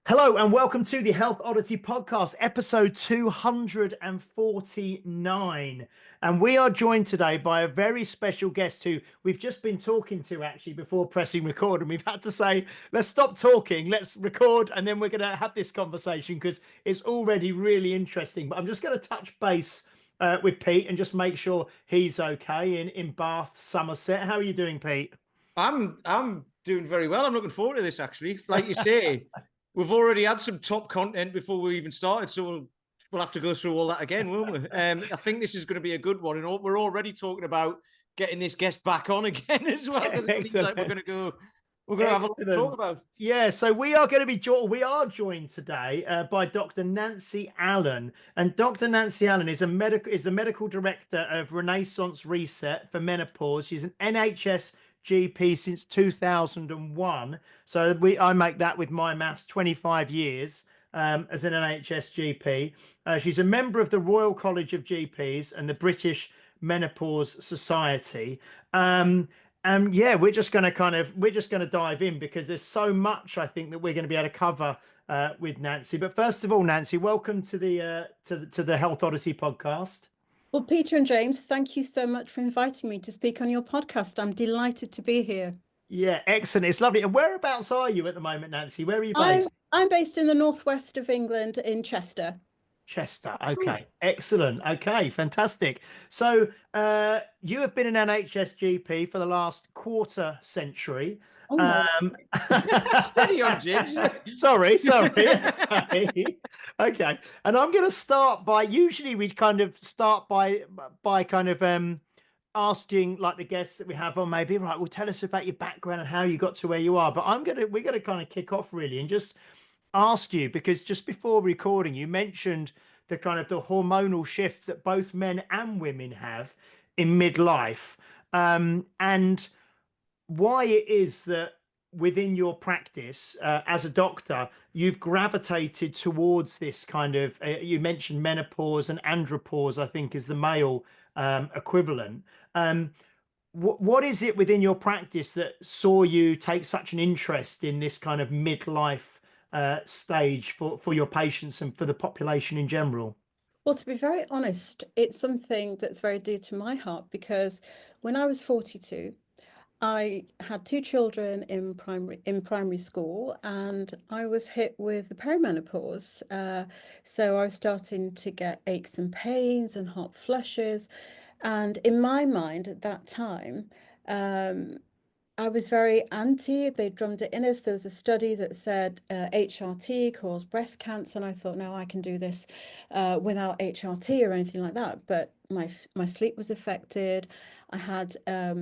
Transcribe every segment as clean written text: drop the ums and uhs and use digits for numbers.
Hello and welcome to the Health Oddity Podcast, episode 249. And we are joined today by a very special guest who we've just been talking to actually before pressing record. And we've had to say, let's stop talking, let's record, and then we're going to have this conversation because it's already really interesting. But I'm just going to touch base with Pete and just make sure he's okay in Bath, Somerset. How are you doing, Pete? I'm doing very well. I'm looking forward to this actually. Like you say, we've already had some top content before we even started, so we'll have to go through all that again, won't we? I think this is going to be a good one, and we're already talking about getting this guest back on again as well because it seems like Excellent. we're going to have a lot to talk Excellent. about. Yeah, so we are going to be we are joined today by Dr. Nancy Allen, and Dr. Nancy Allen is the medical director of Renaissance Reset for Menopause. She's an NHS GP since 2001. So I make that with my maths 25 years as an NHS GP. She's a member of the Royal College of GPs and the British Menopause Society. And yeah, we're just going to dive in because there's so much I think that we're going to be able to cover with Nancy. But first of all, Nancy, welcome to the Health Odyssey podcast. Well, Peter and James, thank you so much for inviting me to speak on your podcast. I'm delighted to be here. Yeah, excellent. It's lovely. And whereabouts are you at the moment, Nancy? Where are you based? I'm based in the northwest of England in Chester. Chester. Okay, excellent. Okay, fantastic. So you have been an NHS GP for the last quarter century. Oh, no. Steady on, James. Sorry. Okay. And I'm going to start by, usually we kind of start by kind of asking like the guests that we have on, maybe, right, well, tell us about your background and how you got to where you are. But we're going to kind of kick off really and just ask you, because just before recording you mentioned the kind of the hormonal shift that both men and women have in midlife, and why it is that within your practice as a doctor you've gravitated towards this kind of you mentioned menopause and andropause, I think is the male equivalent. What is it within your practice that saw you take such an interest in this kind of midlife stage for your patients and for the population in general? Well, to be very honest, it's something that's very dear to my heart because when I was 42, I had two children in primary school, and I was hit with the perimenopause. So I was starting to get aches and pains and hot flushes. And in my mind at that time, I was very anti. They drummed it in us. There was a study that said HRT caused breast cancer, and I thought, no, I can do this without HRT or anything like that. But my sleep was affected. I had a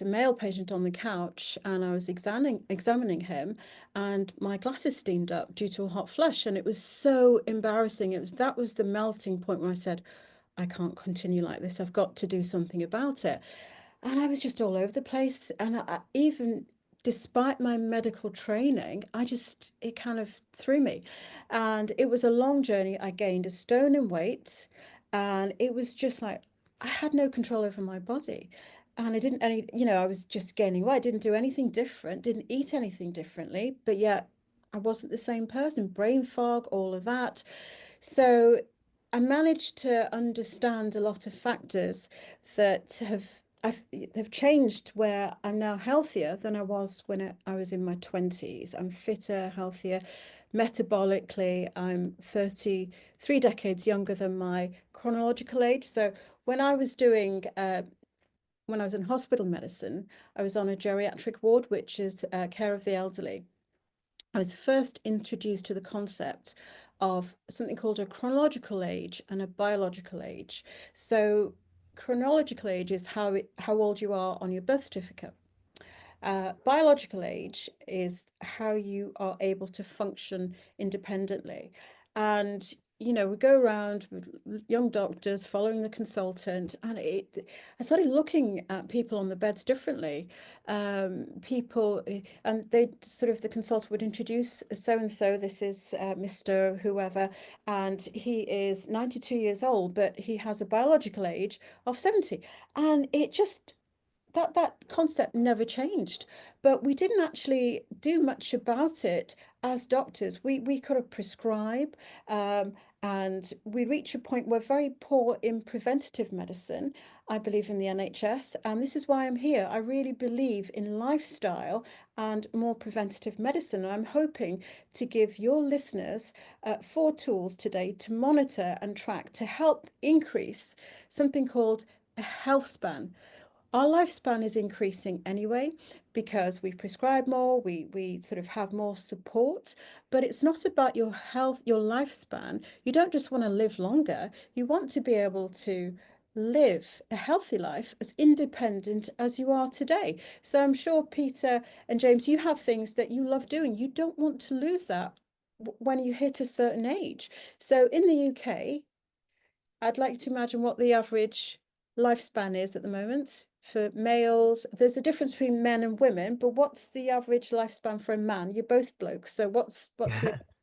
male patient on the couch, and I was examining him, and my glasses steamed up due to a hot flush, and it was so embarrassing. That was the melting point where I said, I can't continue like this. I've got to do something about it. And I was just all over the place. And even despite my medical training, it kind of threw me. And it was a long journey. I gained a stone in weight, and it was just like I had no control over my body. And I was just gaining weight. I didn't do anything different, didn't eat anything differently, but yet I wasn't the same person. Brain fog, all of that. So I managed to understand a lot of factors that have changed, where I'm now healthier than I was when I was in my 20s. I'm fitter, healthier, metabolically. I'm 33 decades younger than my chronological age. So when I was when I was in hospital medicine, I was on a geriatric ward, which is care of the elderly. I was first introduced to the concept of something called a chronological age and a biological age. So chronological age is how old you are on your birth certificate. Biological age is how you are able to function independently. And we go around with young doctors following the consultant, and I started looking at people on the beds differently. People, and the consultant would introduce so and so. This is Mr. Whoever, and he is 92 years old, but he has a biological age of 70, and that concept never changed, but we didn't actually do much about it as doctors. We could have prescribe, and we reach a point we're very poor in preventative medicine, I believe, in the NHS, and this is why I'm here. I really believe in lifestyle and more preventative medicine. And I'm hoping to give your listeners 4 tools today to monitor and track to help increase something called a health span. Our lifespan is increasing anyway because we prescribe more, we sort of have more support, but it's not about your health, your lifespan. You don't just want to live longer, you want to be able to live a healthy life as independent as you are today. So I'm sure Peter and James, you have things that you love doing. You don't want to lose that when you hit a certain age. So in the UK, I'd like to imagine what the average lifespan is at the moment for males. There's a difference between men and women, but what's the average lifespan for a man? You're both blokes, so what's the I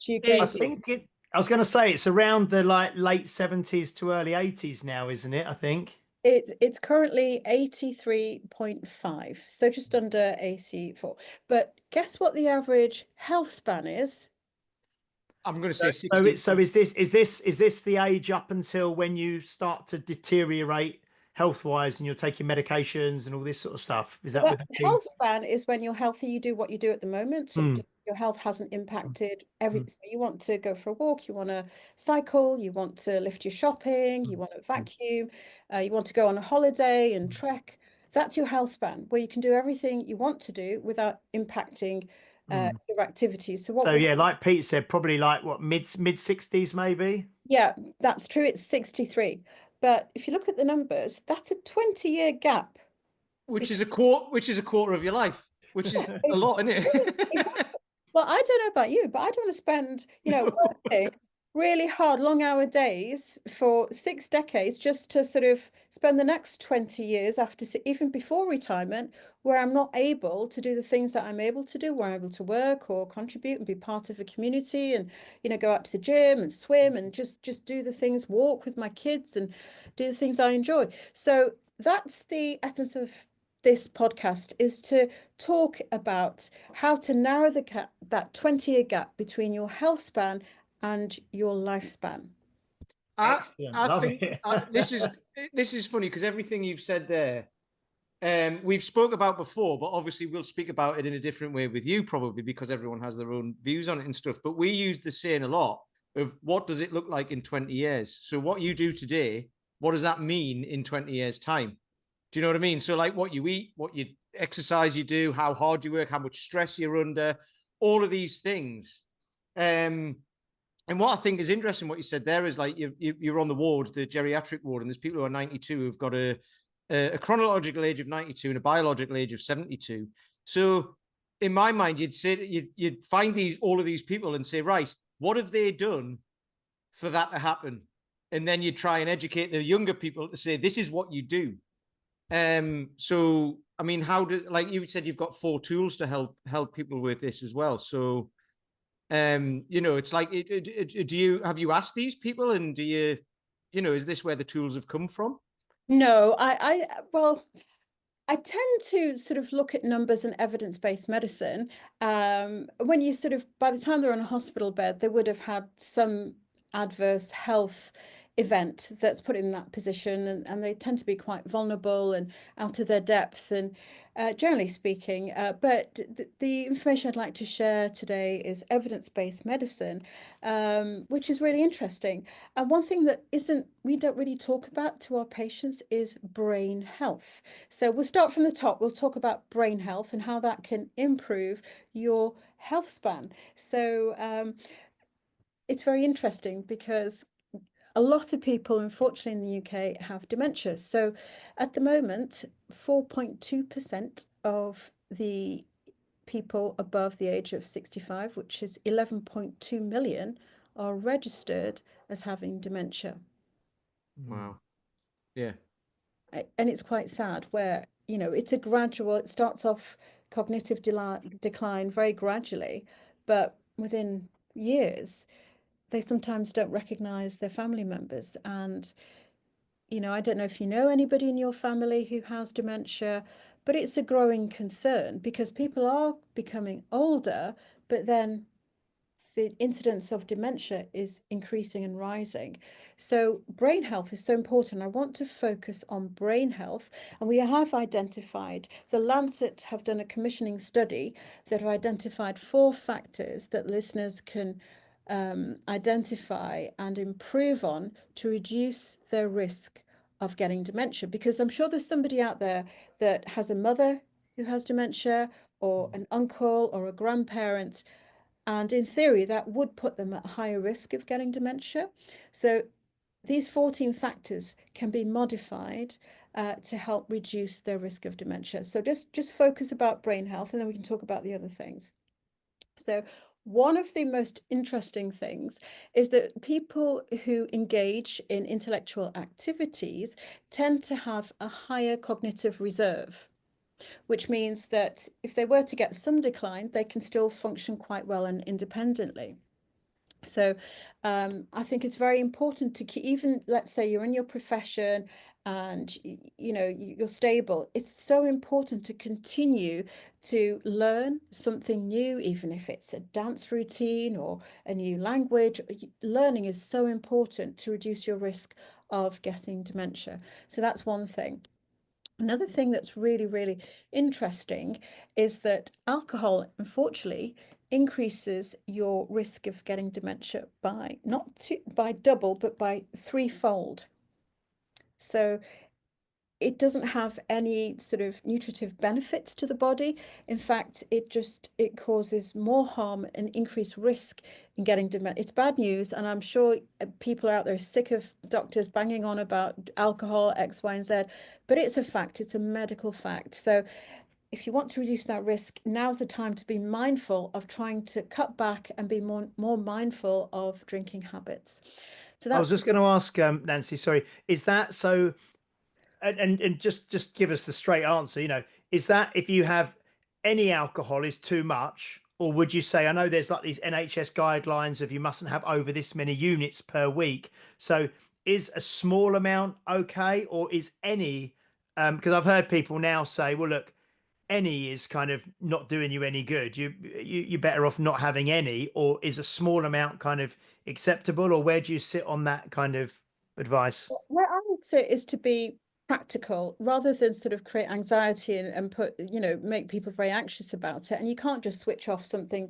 UK? think I was going to say it's around the like late 70s to early 80s now, isn't it? I think. It's currently 83.5, so just under 84. But guess what the average health span is? I'm going to say So, 60. so is this the age up until when you start to deteriorate health-wise and you're taking medications and all this sort of stuff? Is that Well, with the health span is when you're healthy, you do what you do at the moment. Hmm. Your health hasn't impacted Mm. so you want to go for a walk, you want to cycle, you want to lift your shopping, you Mm. want to vacuum, you want to go on a holiday and Mm. trek. That's your health span, where you can do everything you want to do without impacting Mm. your activities. So what So we yeah, like Pete said, probably like what mid 60s maybe. Yeah, that's true. It's 63. But if you look at the numbers, that's a 20-year gap Which is a between quarter of your life, which is a lot, isn't it? Well, I don't know about you, but I don't want to spend, working really hard, long-hour days for 6 decades just to sort of spend the next 20 years after, even before retirement, where I'm not able to do the things that I'm able to do, where I'm able to work or contribute and be part of a community and, go out to the gym and swim and just do the things, walk with my kids and do the things I enjoy. So that's the essence of this podcast, is to talk about how to narrow the gap, that 20-year gap between your health span and your lifespan. Excellent, I love think it. this is funny because everything you've said there, we've spoke about before, but obviously we'll speak about it in a different way with you probably because everyone has their own views on it and stuff. But we use the saying a lot of what does it look like in 20 years? So what you do today, what does that mean in 20 years' time? Do you know what I mean? So like what you eat, what you exercise you do, how hard you work, how much stress you're under, all of these things. And what I think is interesting, what you said there is like you're on the ward, the geriatric ward, and there's people who are 92 who've got a chronological age of 92 and a biological age of 72. So in my mind, you'd say you'd find all of these people and say, right, what have they done for that to happen? And then you try and educate the younger people to say, this is what you do. So I mean, how do, like you said, you've got 4 tools to help people with this as well. So it's like, have you asked these people, and do you, is this where the tools have come from? No, well, I tend to sort of look at numbers and evidence-based medicine. When you sort of, by the time they're on a hospital bed, they would have had some adverse health event that's put in that position, and they tend to be quite vulnerable and out of their depth, and generally speaking. But the information I'd like to share today is evidence-based medicine, which is really interesting. And one thing that we don't really talk about to our patients is brain health. So we'll start from the top. We'll talk about brain health and how that can improve your health span. So it's very interesting because a lot of people, unfortunately, in the UK have dementia. So at the moment, 4.2% of the people above the age of 65, which is 11.2 million, are registered as having dementia. Wow. Yeah. And it's quite sad where, it's a gradual, it starts off cognitive decline very gradually, but within years, they sometimes don't recognize their family members. And I don't know if you know anybody in your family who has dementia, but it's a growing concern because people are becoming older, but then the incidence of dementia is increasing and rising. So brain health is so important. I want to focus on brain health. And we have identified, the Lancet have done a commissioning study that have identified 4 factors that listeners can identify and improve on to reduce their risk of getting dementia. Because I'm sure there's somebody out there that has a mother who has dementia, or an uncle or a grandparent, and in theory, that would put them at higher risk of getting dementia. So these 14 factors can be modified to help reduce their risk of dementia. So just focus about brain health, and then we can talk about the other things. So one of the most interesting things is that people who engage in intellectual activities tend to have a higher cognitive reserve, which means that if they were to get some decline, they can still function quite well and independently. So I think it's very important to keep, even let's say you're in your profession and you're stable, it's so important to continue to learn something new, even if it's a dance routine or a new language. Learning is so important to reduce your risk of getting dementia. So that's one thing. Another thing that's really, really interesting is that alcohol, unfortunately, increases your risk of getting dementia by by double, but by 3-fold. So it doesn't have any sort of nutritive benefits to the body. In fact, it causes more harm and increased risk in getting dementia. It's bad news, and I'm sure people out there are sick of doctors banging on about alcohol, X, Y, and Z, but it's a fact. It's a medical fact. So if you want to reduce that risk, now's the time to be mindful of trying to cut back and be more mindful of drinking habits. So I was that's just going to ask, Nancy, sorry, is that so? And just give us the straight answer. Is that if you have any alcohol is too much, or would you say, I know there's like these NHS guidelines of you mustn't have over this many units per week. So is a small amount okay, or is any? Because I've heard people now say, well, look, any is kind of not doing you any good. You're better off not having any, or is a small amount kind of acceptable, or where do you sit on that kind of advice? where I would say is to be practical rather than sort of create anxiety and put, make people very anxious about it. And you can't just switch off something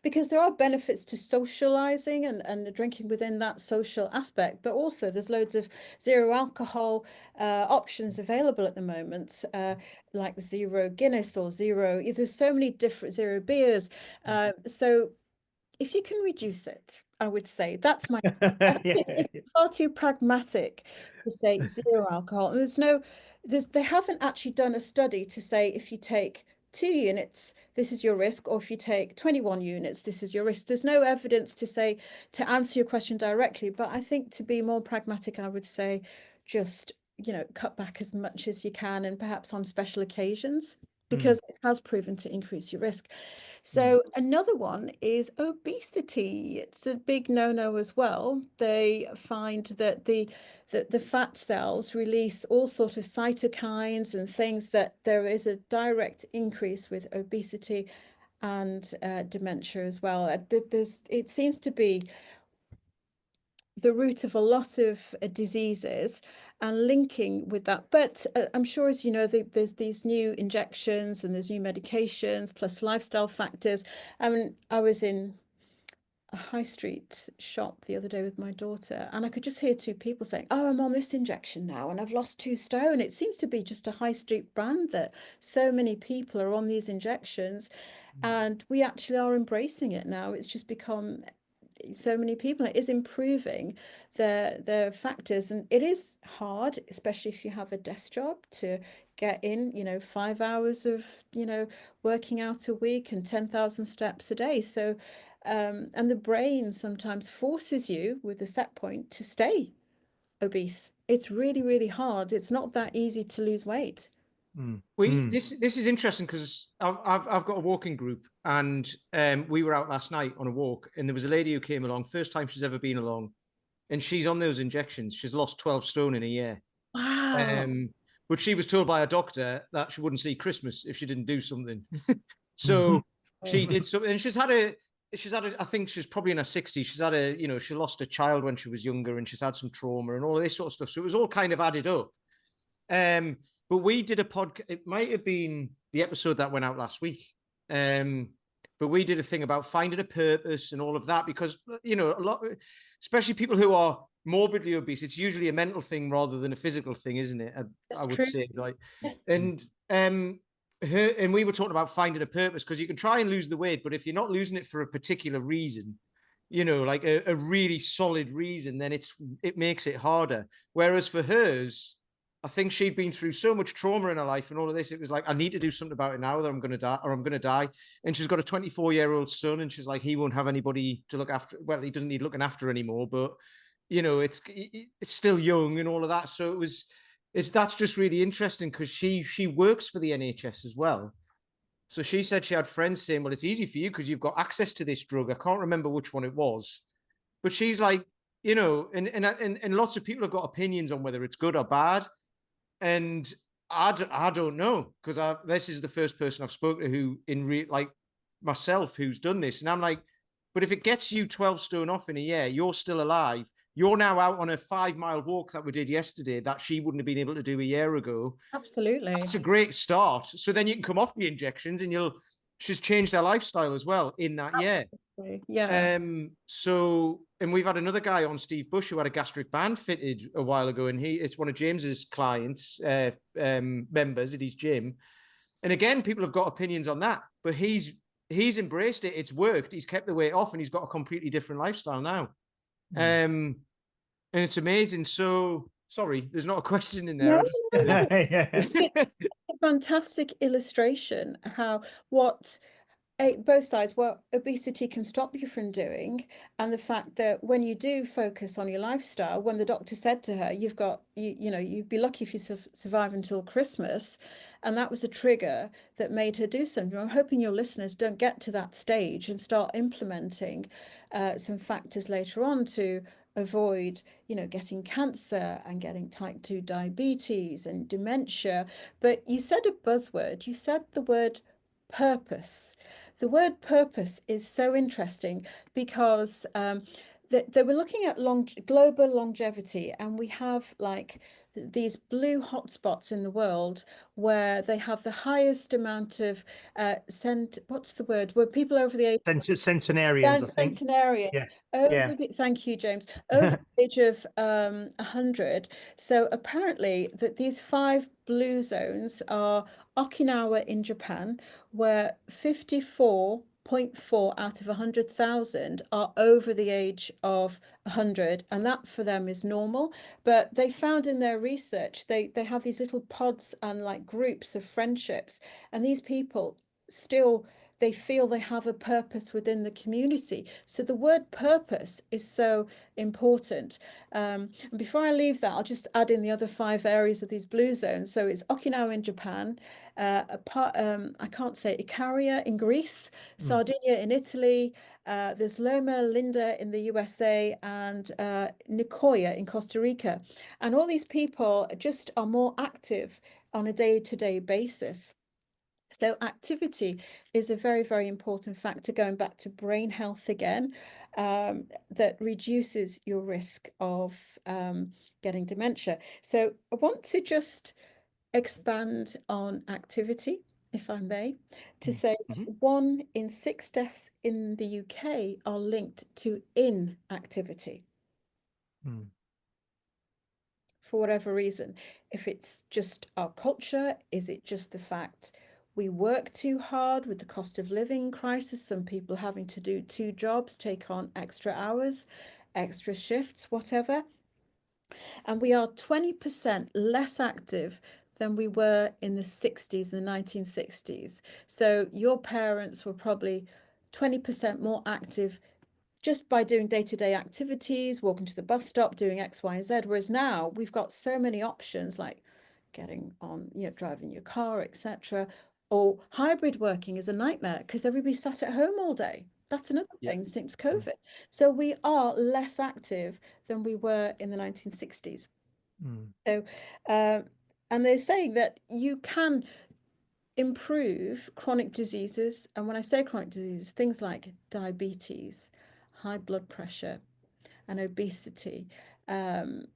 because there are benefits to socializing and drinking within that social aspect, but also there's loads of zero alcohol options available at the moment, like zero Guinness or zero, there's so many different zero beers. So if you can reduce it, I would say that's my Yeah. it's far too pragmatic to say zero alcohol. And they haven't actually done a study to say if you take 2 units, this is your risk, or if you take 21 units, this is your risk. There's no evidence to answer your question directly, but I think to be more pragmatic, I would say just, cut back as much as you can, and perhaps on special occasions, because it has proven to increase your risk. So another one is obesity. It's a big no-no as well. They find that the fat cells release all sorts of cytokines and things, that there is a direct increase with obesity and dementia as well. It seems to be the root of a lot of diseases and linking with that. But I'm sure, as you know, there's these new injections and there's new medications plus lifestyle factors. I mean, I was in a high street shop the other day with my daughter, and I could just hear 2 people saying, oh, I'm on this injection now and I've lost 2 stone. It seems to be just a high street brand that so many people are on these injections, and we actually are embracing it now. It's just become so many people. It is improving their factors, and it is hard, especially if you have a desk job, to get in 5 hours of working out a week and 10,000 steps a day. So and the brain sometimes forces you with a set point to stay obese. It's really, really hard. It's not that easy to lose weight. This is interesting because I've got a walking group, and we were out last night on a walk, and there was a lady who came along, first time she's ever been along, and she's on those injections. She's lost 12 stone in a year. Wow. but she was told by a doctor that she wouldn't see Christmas if she didn't do something. So she did something, and she's had a, I think she's probably in her 60s. She's had a, you know, she lost a child when she was younger, and she's had some trauma and all of this sort of stuff. So it was all kind of added up. But we did a podcast. It might have been the episode that went out last week. But we did a thing about finding a purpose and all of that, because, you know, a lot, especially people who are morbidly obese, it's usually a mental thing rather than a physical thing, isn't it? I would say, like, Yes. and we were talking about finding a purpose, because you can try and lose the weight, but if you're not losing it for a particular reason, you know, like a really solid reason, then it makes it harder. Whereas for hers, I think she'd been through so much trauma in her life and all of this. It was like, I need to do something about it now, that I'm going to die, or I'm going to die. And she's got a 24-year-old son, and she's like, he won't have anybody to look after. Well, he doesn't need looking after anymore, but, you know, it's still young and all of that. So that's just really interesting, because she works for the NHS as well. So she said she had friends saying, well, it's easy for you because you've got access to this drug. I can't remember which one it was, but she's like, you know, and lots of people have got opinions on whether it's good or bad. And I don't know, because this is the first person I've spoken to who, like myself, who's done this. And I'm like, but if it gets you 12 stone off in a year, you're still alive. You're now out on a 5-mile walk that we did yesterday that she wouldn't have been able to do a year ago. Absolutely. That's a great start. So then you can come off the injections, and she's changed her lifestyle as well in that year. Yeah. So, and we've had another guy on, Steve Bush, who had a gastric band fitted a while ago, and it's one of James's clients, members at his gym. And again, people have got opinions on that, but he's embraced it. It's worked. He's kept the weight off, and he's got a completely different lifestyle now. And it's amazing. So, sorry, there's not a question in there. No. It's a fantastic illustration how both sides, what obesity can stop you from doing, and the fact that when you do focus on your lifestyle, when the doctor said to her, you'd be lucky if you survive until Christmas, and that was a trigger that made her do something. I'm hoping your listeners don't get to that stage and start implementing some factors later on to avoid, getting cancer and getting type 2 diabetes and dementia. But you said a buzzword, you said the word purpose. The word purpose is so interesting because they were looking at global longevity, and we have like these blue hotspots in the world where they have the highest amount of what's the word? Where people over the age centenarians, I think. Centenarians. Yeah. Thank you, James. Over the age of 100. So apparently that these 5 blue zones are Okinawa in Japan, where 54.4 out of 100,000 are over the age of 100, and that for them is normal. But they found in their research, they have these little pods and like groups of friendships, and these people still, they feel they have a purpose within the community. So the word purpose is so important. And before I leave that, I'll just add in the other 5 areas of these blue zones. So it's Okinawa in Japan, I can't say Icaria in Greece, Sardinia in Italy, there's Loma Linda in the USA, and Nicoya in Costa Rica. And all these people just are more active on a day-to-day basis. So activity is a very, very important factor, going back to brain health again, that reduces your risk of getting dementia. So I want to just expand on activity, if I may, to say 1 in 6 deaths in the UK are linked to inactivity. For whatever reason. If it's just our culture, is it just the fact we work too hard with the cost of living crisis, some people having to do 2 jobs, take on extra hours, extra shifts, whatever. And we are 20% less active than we were in the 60s, the 1960s. So your parents were probably 20% more active just by doing day-to-day activities, walking to the bus stop, doing X, Y, and Z. Whereas now we've got so many options, like getting on, driving your car, etc. Or hybrid working is a nightmare because everybody's sat at home all day. That's another thing since COVID. So we are less active than we were in the 1960s. So And they're saying that you can improve chronic diseases. And when I say chronic diseases, things like diabetes, high blood pressure, and obesity, and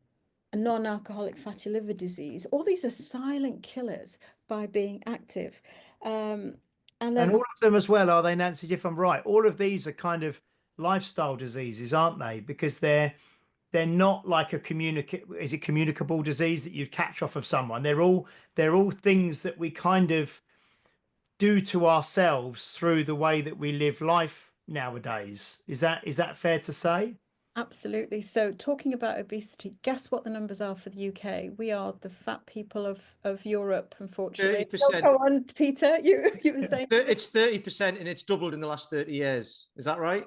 non-alcoholic fatty liver disease, all these are silent killers by being active. And And then, all of them as well, are they, Nancy, if I'm right? All of these are kind of lifestyle diseases, aren't they? Because they're not like is it communicable disease that you'd catch off of someone? They're all things that we kind of do to ourselves through the way that we live life nowadays. Is that fair to say? absolutely. So talking about obesity, guess what the numbers are for the UK? We are the fat people of Europe, unfortunately. Oh, 30%. go on, Peter. You were saying It's 30% and it's doubled in the last 30 years. Is that right?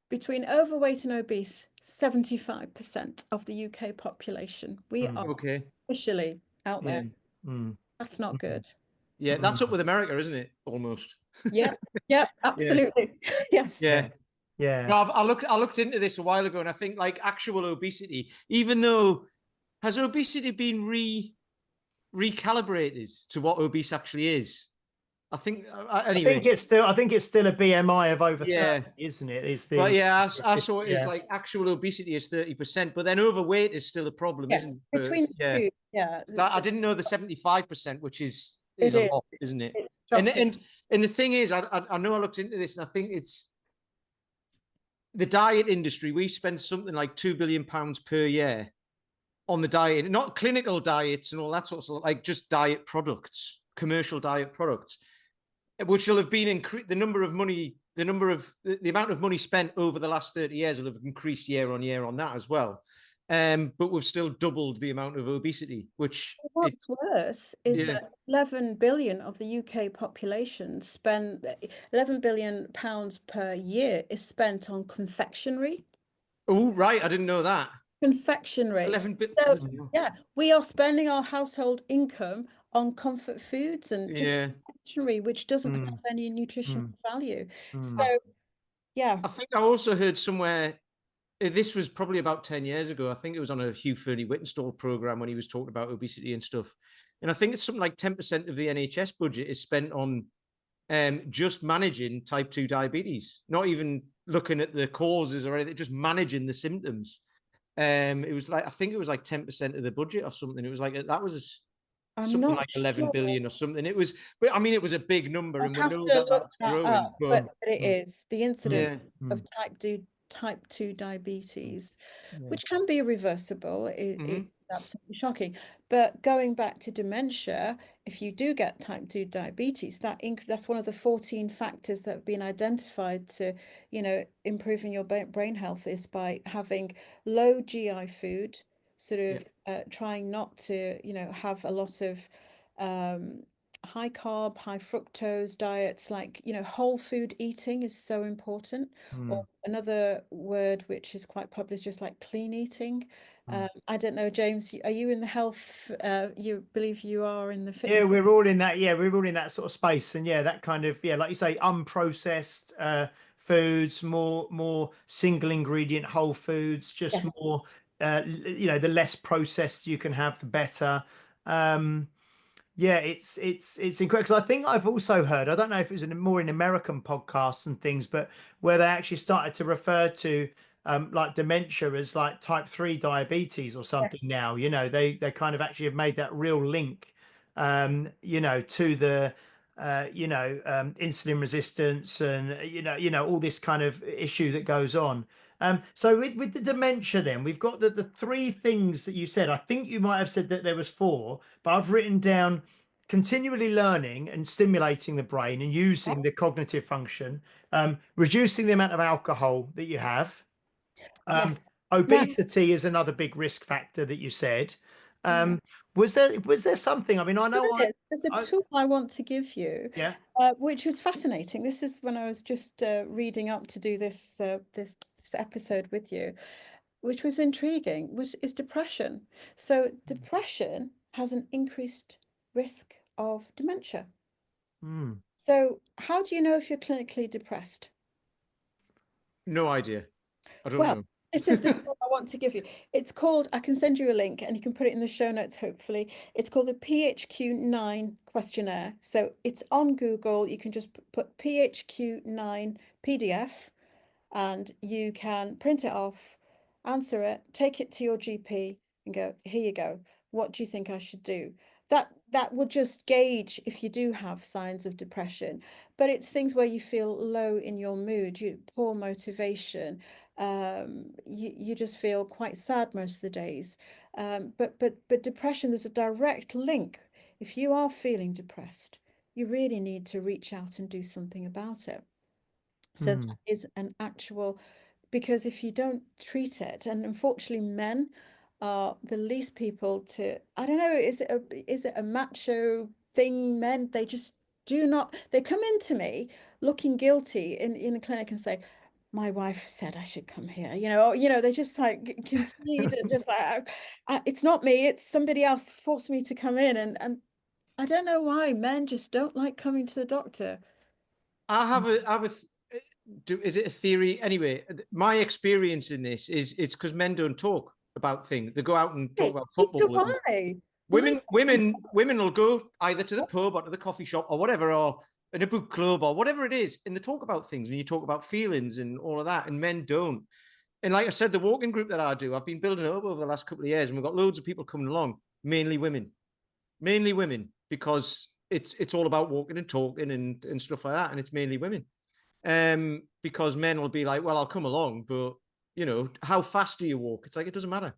between overweight and obese, 75% of the UK population. We are Okay. officially out Yeah. there. Mm. That's not good. Yeah, that's up with America, isn't it? Almost. Yeah, yeah, Yeah. absolutely. Yes. Yeah. Yeah. No, I looked into this a while ago, and I think like actual obesity, even though has obesity been recalibrated to what obese actually is? I think anyway. I think it's still a BMI of over 30, Yeah. isn't it? Is But the yeah, I saw it as yeah. like actual obesity is 30%, but then overweight is still a problem, Yes, isn't it? between the Yeah. two, yeah, I didn't know the 75%, which is it a is. lot, isn't it? It's And shocking. the thing is, I know I looked into this, and I think it's the diet industry. We spend something like £2 billion per year on the diet, not clinical diets and all that sort of stuff, like just diet products, commercial diet products, which will have been the amount of money spent over the last 30 years will have increased year on year on that as well. But we've still doubled the amount of obesity, which What's worse is yeah. that 11 billion of the UK population spend 11 billion pounds per year is spent on confectionery. Oh, right. I didn't know that. Confectionery. 11 bit. So yeah, we are spending our household income on comfort foods and just Yeah. confectionery, which doesn't Mm, have any nutritional value. mm, So yeah, I think I also heard somewhere, this was probably about 10 years ago. I think it was on a Hugh Fernie-Whittenstall program when he was talking about obesity and stuff. And I think it's something like 10% of the NHS budget is spent on just managing type 2 diabetes, not even looking at the causes or anything, just managing the symptoms. It was like, I think it was like 10% of the budget or something. It was like, that was I'm something not like 11 sure. billion or something. It was, but I mean, it was a big number, I'll and we have know to that look that's that growing. up, But but it is the incidence yeah, of type 2 diabetes, yeah. which can be reversible. It's Mhm. absolutely shocking. But going back to dementia, if you do get type 2 diabetes, that's one of the 14 factors that have been identified to, improving your brain health is by having low GI food, sort Yeah. of trying not to, have a lot of high carb, high fructose diets, like, whole food eating is so important. Or another word which is quite popular is just like clean eating. I don't know, James, are you in the health, you believe you are in the Yeah, fitness? we're all in that. Yeah, we're all in that sort of space, and yeah, that kind of, yeah, like you say, unprocessed foods, more single ingredient whole foods, just Yes. more. The less processed you can have, the better. Um, Yeah, it's incredible because I think I've also heard, I don't know if it was more in American podcasts and things, but where they actually started to refer to like dementia as like type 3 diabetes or something now. They kind of actually have made that real link to the insulin resistance and all this kind of issue that goes on. So with the dementia, then we've got the three things that you said. I think you might have said that there was four, but I've written down continually learning and stimulating the brain and using the cognitive function, reducing the amount of alcohol that you have. Yes. Now, Obesity is another big risk factor that you said. yeah. Was there something? I mean, I know There's a I tool I want to give you, yeah. which was fascinating. This is when I was just reading up to do this episode with you, which was intriguing, which is depression. So depression has an increased risk of dementia. Mm. So how do you know if you're clinically depressed? No idea. I don't Well, know. This is the one I want to give you. It's called, I can send you a link and you can put it in the show notes, hopefully. It's called the PHQ-9 questionnaire. So it's on Google. You can just put PHQ-9 PDF and you can print it off, answer it, take it to your GP and go, here you go. What do you think I should do? That will just gauge if you do have signs of depression, but it's things where you feel low in your mood, poor motivation, you just feel quite sad most of the days. But depression, there's a direct link. If you are feeling depressed, you really need to reach out and do something about it. So that is an actual, because if you don't treat it, and unfortunately men are the least people to, I don't know, is it a macho thing? Men, they just do not, they come into me looking guilty in the clinic and say, my wife said I should come here, they just like concede and just like, it's not me, it's somebody else forced me to come in. And I don't know why men just don't like coming to the doctor. Is it a theory? Anyway, my experience in this is it's because men don't talk about things. They go out and talk about football. Why? Women will go either to the pub or to the coffee shop or whatever, or in a book club or whatever it is, and they talk about things and you talk about feelings and all of that, and men don't. And like I said, the walking group that I do, I've been building it up over the last couple of years, and we've got loads of people coming along, mainly women, because it's all about walking and talking and stuff like that, and it's mainly women. Because men will be like, well, I'll come along, but how fast do you walk? It's like, it doesn't matter.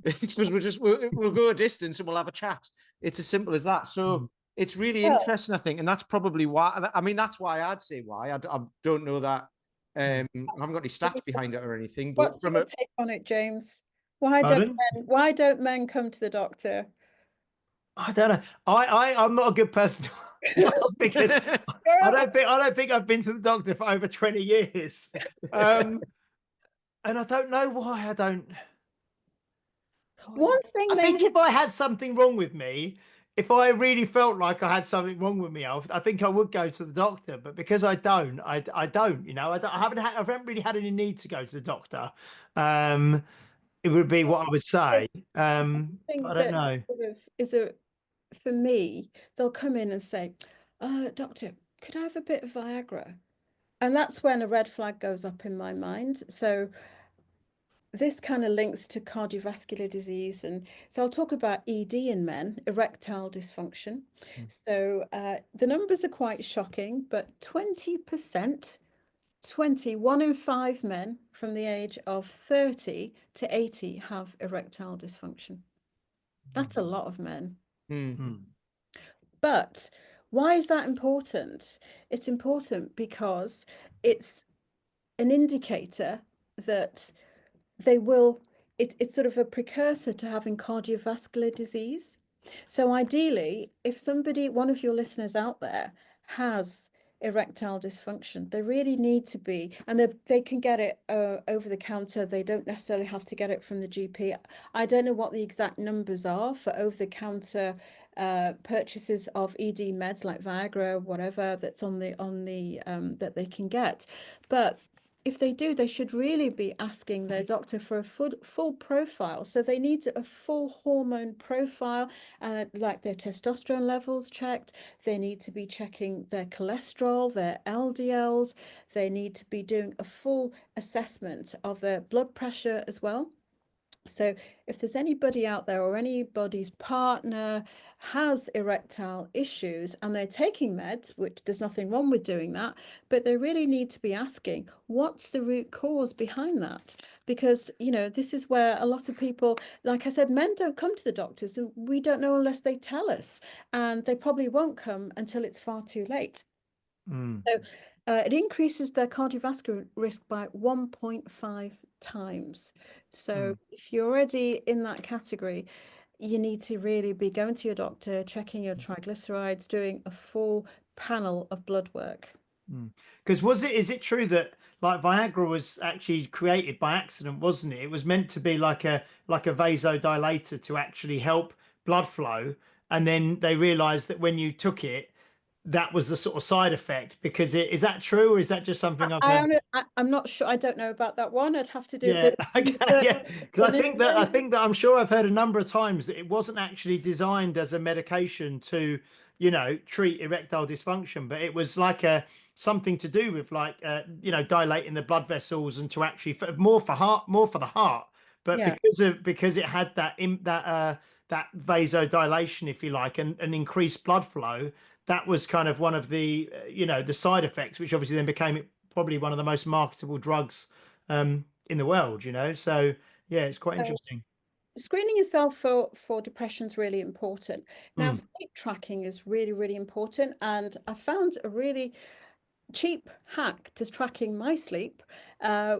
Because we'll go a distance and we'll have a chat. It's as simple as that. So it's really interesting, I think, and that's probably why. I mean, that's why I'd say why. I don't know that. I haven't got any stats behind it or anything. But what's your take on it, James? Why don't men come to the doctor? I don't know. I'm not a good person to ask because I don't think I've been to the doctor for over 20 years. And I don't know why I don't. One thing I think if I had something wrong with me, if I really felt like I had something wrong with me, I think I would go to the doctor. But because I don't, I don't. I haven't really had any need to go to the doctor. It would be what I would say. I don't know. Sort of for me, they'll come in and say, doctor, could I have a bit of Viagra? And that's when a red flag goes up in my mind. So this kind of links to cardiovascular disease. And so I'll talk about ED in men, erectile dysfunction. So the numbers are quite shocking, but 20%, 1 in 5 men from the age of 30 to 80 have erectile dysfunction. That's a lot of men. But why is that important? It's important because it's an indicator that it's sort of a precursor to having cardiovascular disease. So ideally, if one of your listeners out there has erectile dysfunction, they really need to be, and they can get it over the counter. They don't necessarily have to get it from the GP. I don't know what the exact numbers are for over the counter purchases of ED meds like Viagra, whatever that's on the that they can get. But if they do, they should really be asking their doctor for a full profile. So they need a full hormone profile, like their testosterone levels checked. They need to be checking their cholesterol, their LDLs. They need to be doing a full assessment of their blood pressure as well. So if there's anybody out there or anybody's partner has erectile issues and they're taking meds, which there's nothing wrong with doing that, but they really need to be asking, what's the root cause behind that? Because, this is where a lot of people, like I said, men don't come to the doctors and we don't know unless they tell us, and they probably won't come until it's far too late. So it increases their cardiovascular risk by 1.5 times. So if you're already in that category, you need to really be going to your doctor, checking your triglycerides, doing a full panel of blood work. Because is it true that like Viagra was actually created by accident, wasn't it? It was meant to be like a vasodilator to actually help blood flow, and then they realized that when you took it, that was the sort of side effect, because is that true, or is that just something I've heard? I'm not sure. I don't know about that one. I'd have to do a Yeah, bit of okay, research yeah, because on it I again. think that I'm sure I've heard a number of times that it wasn't actually designed as a medication to, treat erectile dysfunction, but it was like something to do with like dilating the blood vessels, and to actually more for the heart, but Yeah. because it had that vasodilation, if you like, and increased blood flow, that was kind of one of the the side effects, which obviously then became probably one of the most marketable drugs in the world, so yeah, it's quite So interesting. screening yourself for depression is really important. Now, Mm, sleep tracking is really, really important. And I found a really cheap hack to tracking my sleep,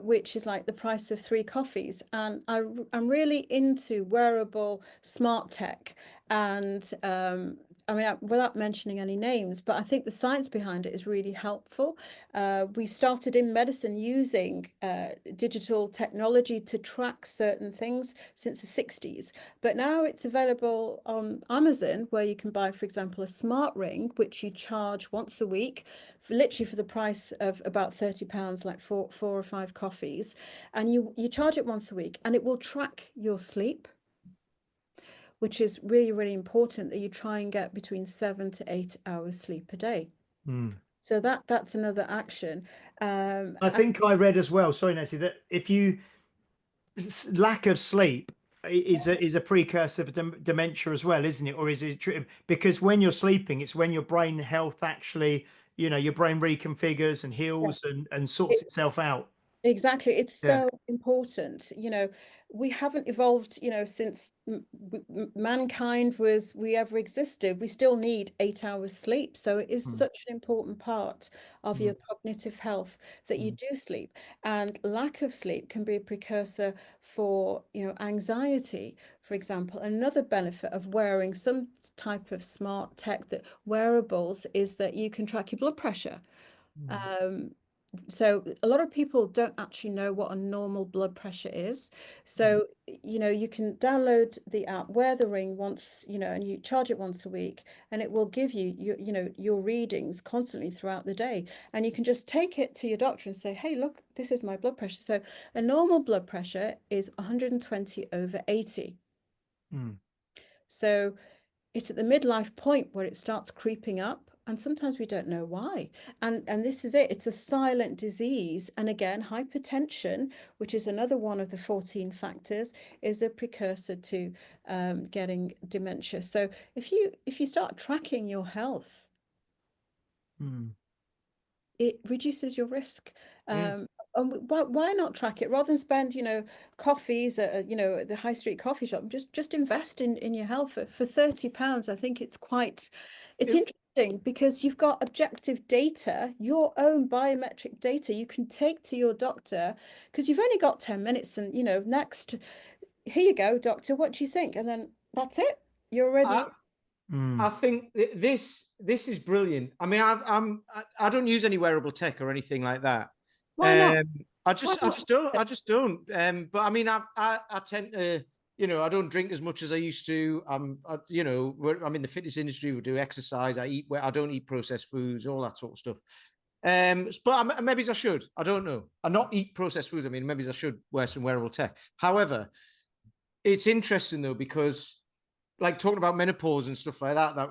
which is like the price of 3 coffees. And I'm really into wearable smart tech. And I mean, without mentioning any names, but I think the science behind it is really helpful. We started in medicine using digital technology to track certain things since the 60s, but now it's available on Amazon, where you can buy, for example, a smart ring, which you charge once a week, literally for the price of about £30, like four or five coffees, and you charge it once a week, and it will track your sleep, which is really, really important, that you try and get between 7 to 8 hours sleep a day. mm. So that's another action. I And think I read as well, sorry Nancy, that if you lack of sleep is a precursor for dementia as well, isn't it? Or is it true? Because when you're sleeping, it's when your brain health actually, your brain reconfigures and heals and sorts itself out. exactly. It's Yeah. so important. We haven't evolved, since mankind we ever existed. We still need 8 hours sleep. So it is Mm, such an important part of mm, your cognitive health that you mm, do sleep. And lack of sleep can be a precursor for, anxiety, for example. Another benefit of wearing some type of smart tech, that wearables, is that you can track your blood pressure. mm, Um, so a lot of people don't actually know what a normal blood pressure is. mm, So, you can download the app, wear the ring once, and you charge it once a week, and it will give you your readings constantly throughout the day. And you can just take it to your doctor and say, hey, look, this is my blood pressure. So a normal blood pressure is 120/80. mm, So it's at the midlife point where it starts creeping up, and sometimes we don't know why. And this is it. It's a silent disease. And again, hypertension, which is another one of the 14 factors, is a precursor to getting dementia. So if you start tracking your health, mm. it reduces your risk. Yeah. And why not track it rather than spend, coffees at, the high street coffee shop? Just invest in your health for £30. I think it's It, interesting, because you've got objective data, your own biometric data you can take to your doctor, because you've only got 10 minutes, and, next, here you go, doctor, what do you think? And then that's it. You're I, already. I mm, think this is brilliant. I mean, I don't use any wearable tech or anything like that. Why not? I Why just I not? just don't I just don't. But I mean, I tend to, I don't drink as much as I used to. I'm in the fitness industry. We do exercise. I don't eat processed foods, all that sort of stuff. But maybe I should. I don't know. I not eat processed foods. I mean, maybe I should wear some wearable tech. However, it's interesting though, because like talking about menopause and stuff like that,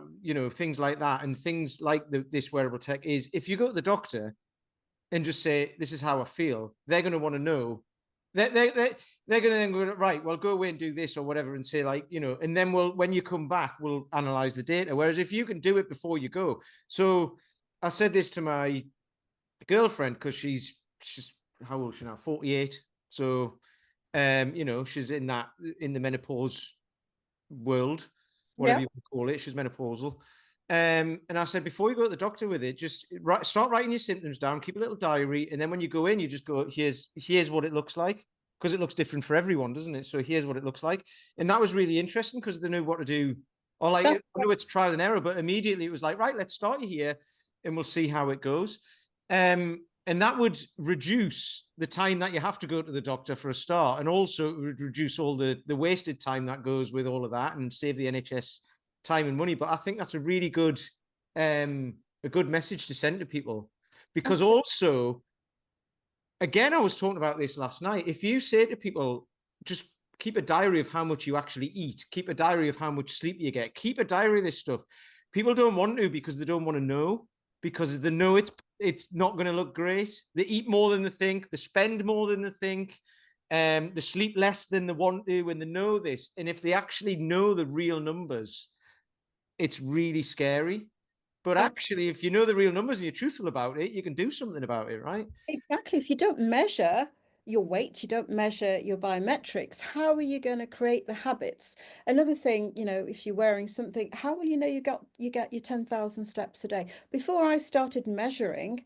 things like that, and things like this wearable tech, is if you go to the doctor and just say, this is how I feel, they're going to want to know. They're going to then go, right, well, go away and do this or whatever, and say, like, and then when you come back, we'll analyze the data. Whereas if you can do it before you go. So I said this to my girlfriend, because she's how old is she now? 48. So, she's in the menopause world, whatever Yeah. you want to call it. She's menopausal. And I said, before you go to the doctor with it, just start writing your symptoms down, keep a little diary, and then when you go in, you just go, here's what it looks like, because it looks different for everyone, doesn't it? So here's what it looks like. And that was really interesting, because they knew what to do. Or like, I That's know it's trial and error, but immediately it was like, right, let's start you here and we'll see how it goes. And that would reduce the time that you have to go to the doctor for a start, and also it would reduce all the wasted time that goes with all of that, and save the NHS time and money. But I think that's a a good message to send to people. Because also, again, I was talking about this last night. If you say to people, just keep a diary of how much you actually eat, keep a diary of how much sleep you get, keep a diary of this stuff. People don't want to because they don't want to know, because they know it's not going to look great. They eat more than they think, they spend more than they think, they sleep less than they want to when they know this. And if they actually know the real numbers, it's really scary. But actually, if you know the real numbers and you're truthful about it, you can do something about it, right? Exactly. If you don't measure your weight, you don't measure your biometrics, how are you going to create the habits? Another thing, you know, if you're wearing something, how will you know you get your 10,000 steps a day? Before I started measuring,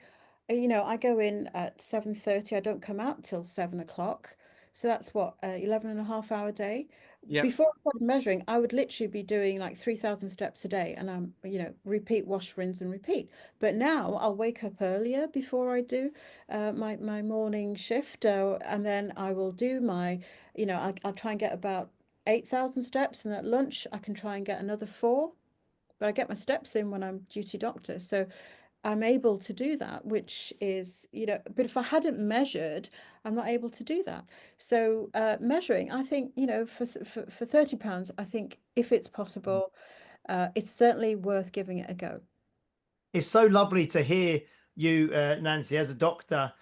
you know, I go in at 7:30, I don't come out till 7 o'clock. So that's what, 11 and a half hour day. Yeah. Before I started measuring, I would literally be doing like 3,000 steps a day, and you know, repeat, wash, rinse, and repeat. But now I'll wake up earlier before I do my morning shift, and then I will do my, you know, I'll try and get about 8,000 steps, and at lunch I can try and get another 4. But I get my steps in when I'm duty doctor, so I'm able to do that, which is, you know, but if I hadn't measured, I'm not able to do that. So measuring, I think, you know, for £30, I think if it's possible, it's certainly worth giving it a go. It's so lovely to hear you, Nancy, as a doctor,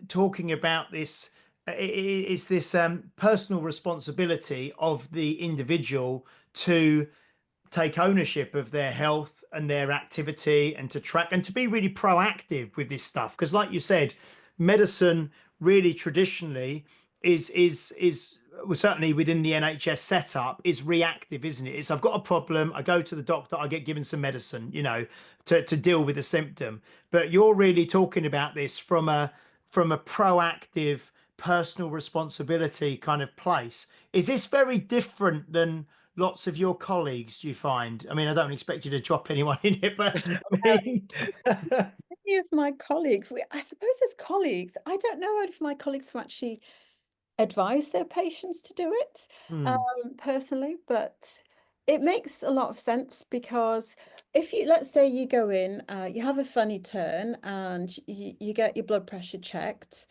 talking about this. It's this personal responsibility of the individual to take ownership of their health and their activity, and to track and to be really proactive with this stuff. Because like you said, medicine really traditionally is well, certainly within the NHS setup, is reactive, isn't it? It's, I've got a problem, I go to the doctor, I get given some medicine, you know, to deal with the symptom. But you're really talking about this from a proactive personal responsibility kind of place. Is this very different than lots of your colleagues, do you find? I mean, I don't expect you to drop anyone in it, but I mean, Many of my colleagues, I suppose as colleagues, I don't know if my colleagues have actually advise their patients to do it hmm, personally, but it makes a lot of sense, because if you, let's say you go in, you have a funny turn, and you get your blood pressure checked,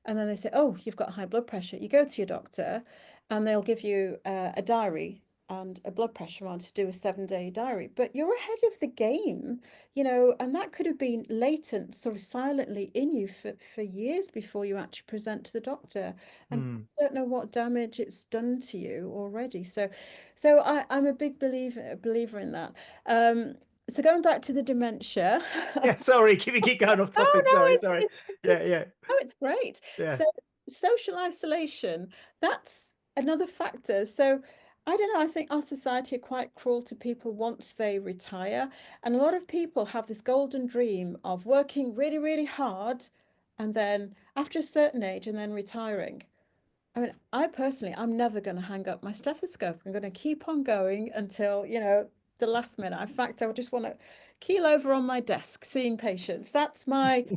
and then they say, oh, you've got high blood pressure. You go to your doctor, and they'll give you a diary and a blood pressure on to do a 7-day diary. But you're ahead of the game, you know, and that could have been latent, sort of silently in you for years before you actually present to the doctor. And hmm. you don't know what damage it's done to you already. So I'm a big believer in that. So going back to the dementia. Yeah, sorry, keep going off Oh topic. no, Sorry. Yeah, it's yeah, no, it's great. yeah. So social isolation, that's another factor. So I don't know, I think our society are quite cruel to people once they retire. And a lot of people have this golden dream of working really, really hard, and then after a certain age, and then retiring. I mean, I personally, I'm never going to hang up my stethoscope. I'm going to keep on going until, you know, the last minute. In fact, I would just want to keel over on my desk seeing patients. That's the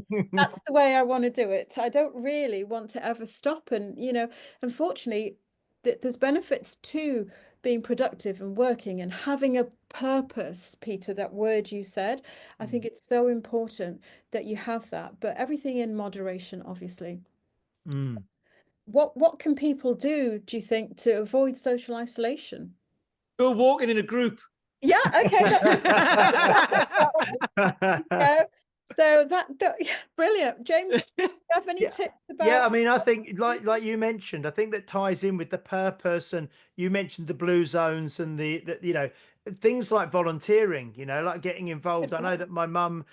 way I want to do it. I don't really want to ever stop. And, you know, unfortunately, there's benefits to being productive and working and having a purpose, Peter, that word you said. I think it's so important that you have that, but everything in moderation, obviously. Mm. What can people do you think, to avoid social isolation? Go walking in a group. Yeah, okay, yeah. So yeah, brilliant. James, do you have any Yeah. tips Yeah, about? I mean, I think like you mentioned, I think that ties in with the purpose, and you mentioned the blue zones and the you know, things like volunteering, you know, like getting involved. I know that my mum's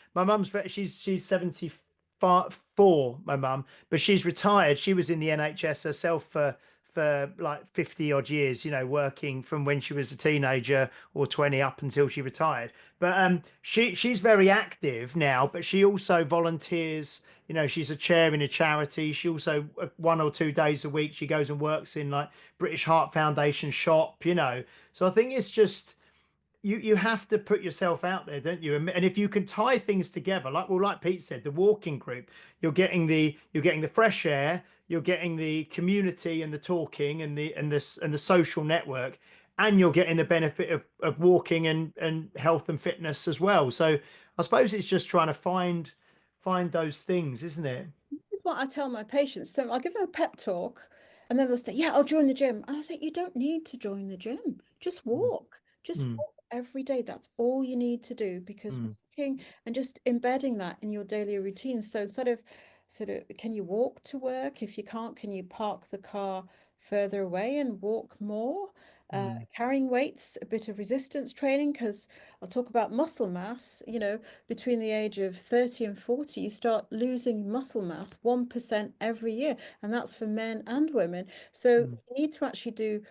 she's 74, my mum, but she's retired. She was in the NHS herself for like 50 odd years, you know, working from when she was a teenager or 20 up until she retired. But she's very active now, but she also volunteers. You know, she's a chair in a charity. She also 1 or 2 days a week she goes and works in like British Heart Foundation shop, you know. So I think it's just you have to put yourself out there, don't you? And if you can tie things together, like Pete said, the walking group, you're getting the fresh air, you're getting the community and the talking and the social network, and you're getting the benefit of walking and health and fitness as well. So I suppose it's just trying to find those things, isn't it? This is what I tell my patients. So I'll give them a pep talk, and then they'll say, "Yeah, I'll join the gym." And I say, "You don't need to join the gym. Just walk. Just Mm, walk every day. That's all you need to do, because mm, walking and just embedding that in your daily routine. So instead of can you walk to work? If you can't, can you park the car further away and walk more? mm, Carrying weights, a bit of resistance training, because I'll talk about muscle mass. Between the age of 30 and 40, you start losing muscle mass 1% every year, and that's for men and women. So mm, you need to actually do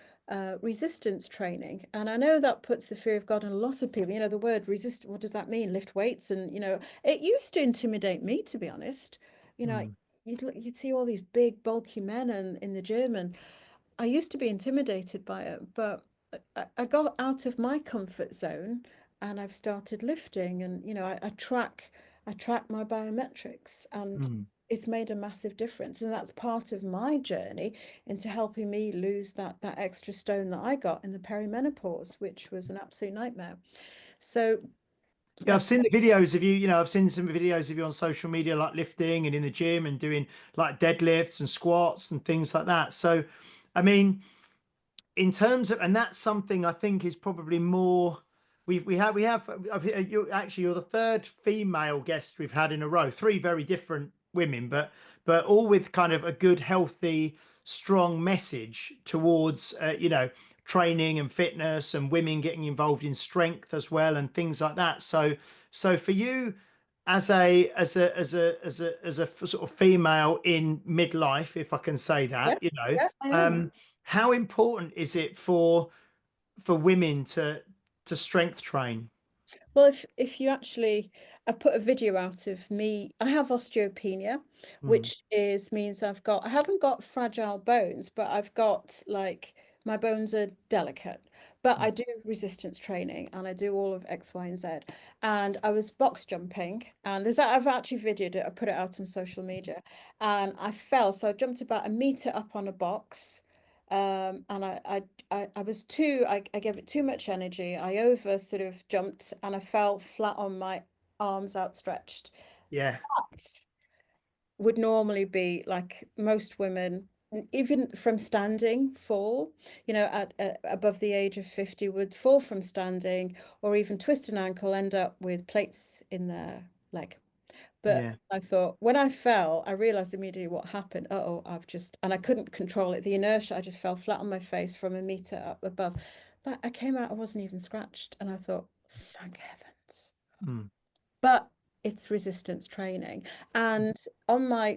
resistance training. And I know that puts the fear of God in a lot of people. The word resist, what does that mean? Lift weights. And it used to intimidate me, to be honest. mm, You'd see all these big bulky men in the gym, and I used to be intimidated by it, but I got out of my comfort zone, and I've started lifting, and I track my biometrics, and mm. it's made a massive difference. And that's part of my journey into helping me lose that extra stone that I got in the perimenopause, which was an absolute nightmare. So Yeah, I've that's seen the videos of you. I've seen some videos of you on social media, like lifting and in the gym and doing like deadlifts and squats and things like that. So, I mean, in terms of, and that's something I think is probably more. We have. You're the third female guest we've had in a row. Three very different women, but all with kind of a good, healthy, strong message towards training and fitness and women getting involved in strength as well and things like that. So for you as a sort of female in midlife, if I can say yeah, that, yeah, I am. how important is it for women to strength train? Well, if you actually, I've put a video out of me. I have osteopenia, Mm, which means I haven't got fragile bones, but I've got, like, my bones are delicate. But mm, I do resistance training, and I do all of X, Y, and Z. And I was box jumping, and I've actually videoed it. I put it out on social media, and I fell. So I jumped about a meter up on a box. And I was I gave it too much energy. I over sort of jumped, and I fell flat on my arms outstretched. yeah, That would normally be like most women, even from standing, fall, at above the age of 50, would fall from standing, or even twist an ankle, end up with plates in their leg. But yeah, I thought, when I fell, I realized immediately what happened. Uh-oh, and I couldn't control it. The inertia, I just fell flat on my face from a meter up above. But I came out, I wasn't even scratched. And I thought, thank heavens. mm, But it's resistance training. And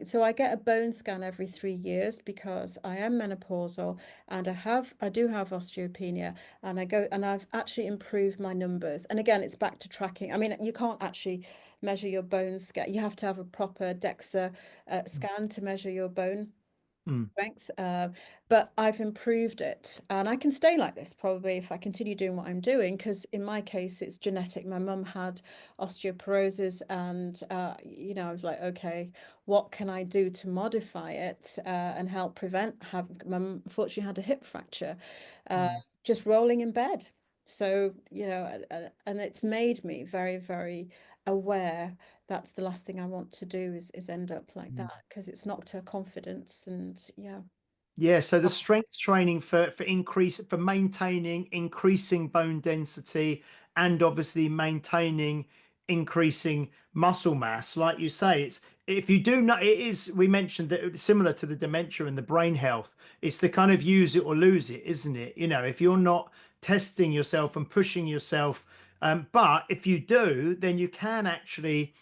so I get a bone scan every 3 years, because I am menopausal, and I do have osteopenia, and I've actually improved my numbers. And again, it's back to tracking. I mean, you can't actually measure your bone scan. You have to have a proper DEXA scan to measure your bone mm, strength. But I've improved it, and I can stay like this probably if I continue doing what I'm doing, because in my case it's genetic. My mum had osteoporosis, and I was like, okay, what can I do to modify it and help prevent mum unfortunately had a hip fracture, uh, mm, just rolling in bed. So and it's made me very, very aware. That's the last thing I want to do, is end up like mm. that, because it's knocked her confidence. And yeah. Yeah, so the strength training for maintaining increasing bone density and obviously maintaining increasing muscle mass, like you say, it's if you do not, it is, we mentioned that it's similar to the dementia and the brain health. It's the kind of use it or lose it, isn't it? If you're not testing yourself and pushing yourself, but if you do, then you can actually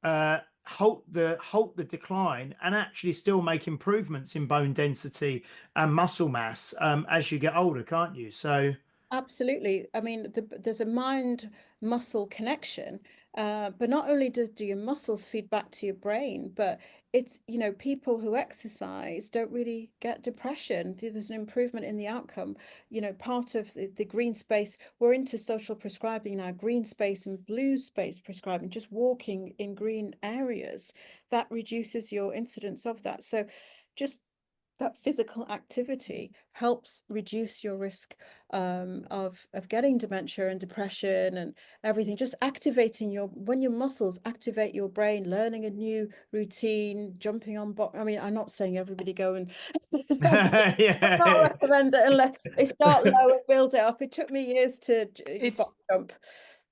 halt the decline and actually still make improvements in bone density and muscle mass as you get older, can't you? So Absolutely. I mean, there's a mind muscle connection, but not only do your muscles feed back to your brain, but it's, people who exercise don't really get depression. There's an improvement in the outcome. Part of the green space, we're into social prescribing now, green space and blue space prescribing, just walking in green areas, that reduces your incidence of that. So just that physical activity helps reduce your risk of getting dementia and depression and everything. Just activating when your muscles activate your brain, learning a new routine, jumping on I mean, I'm not saying everybody go and I can't Yeah. recommend it unless they start low and build it up. It took me years to It's box jump.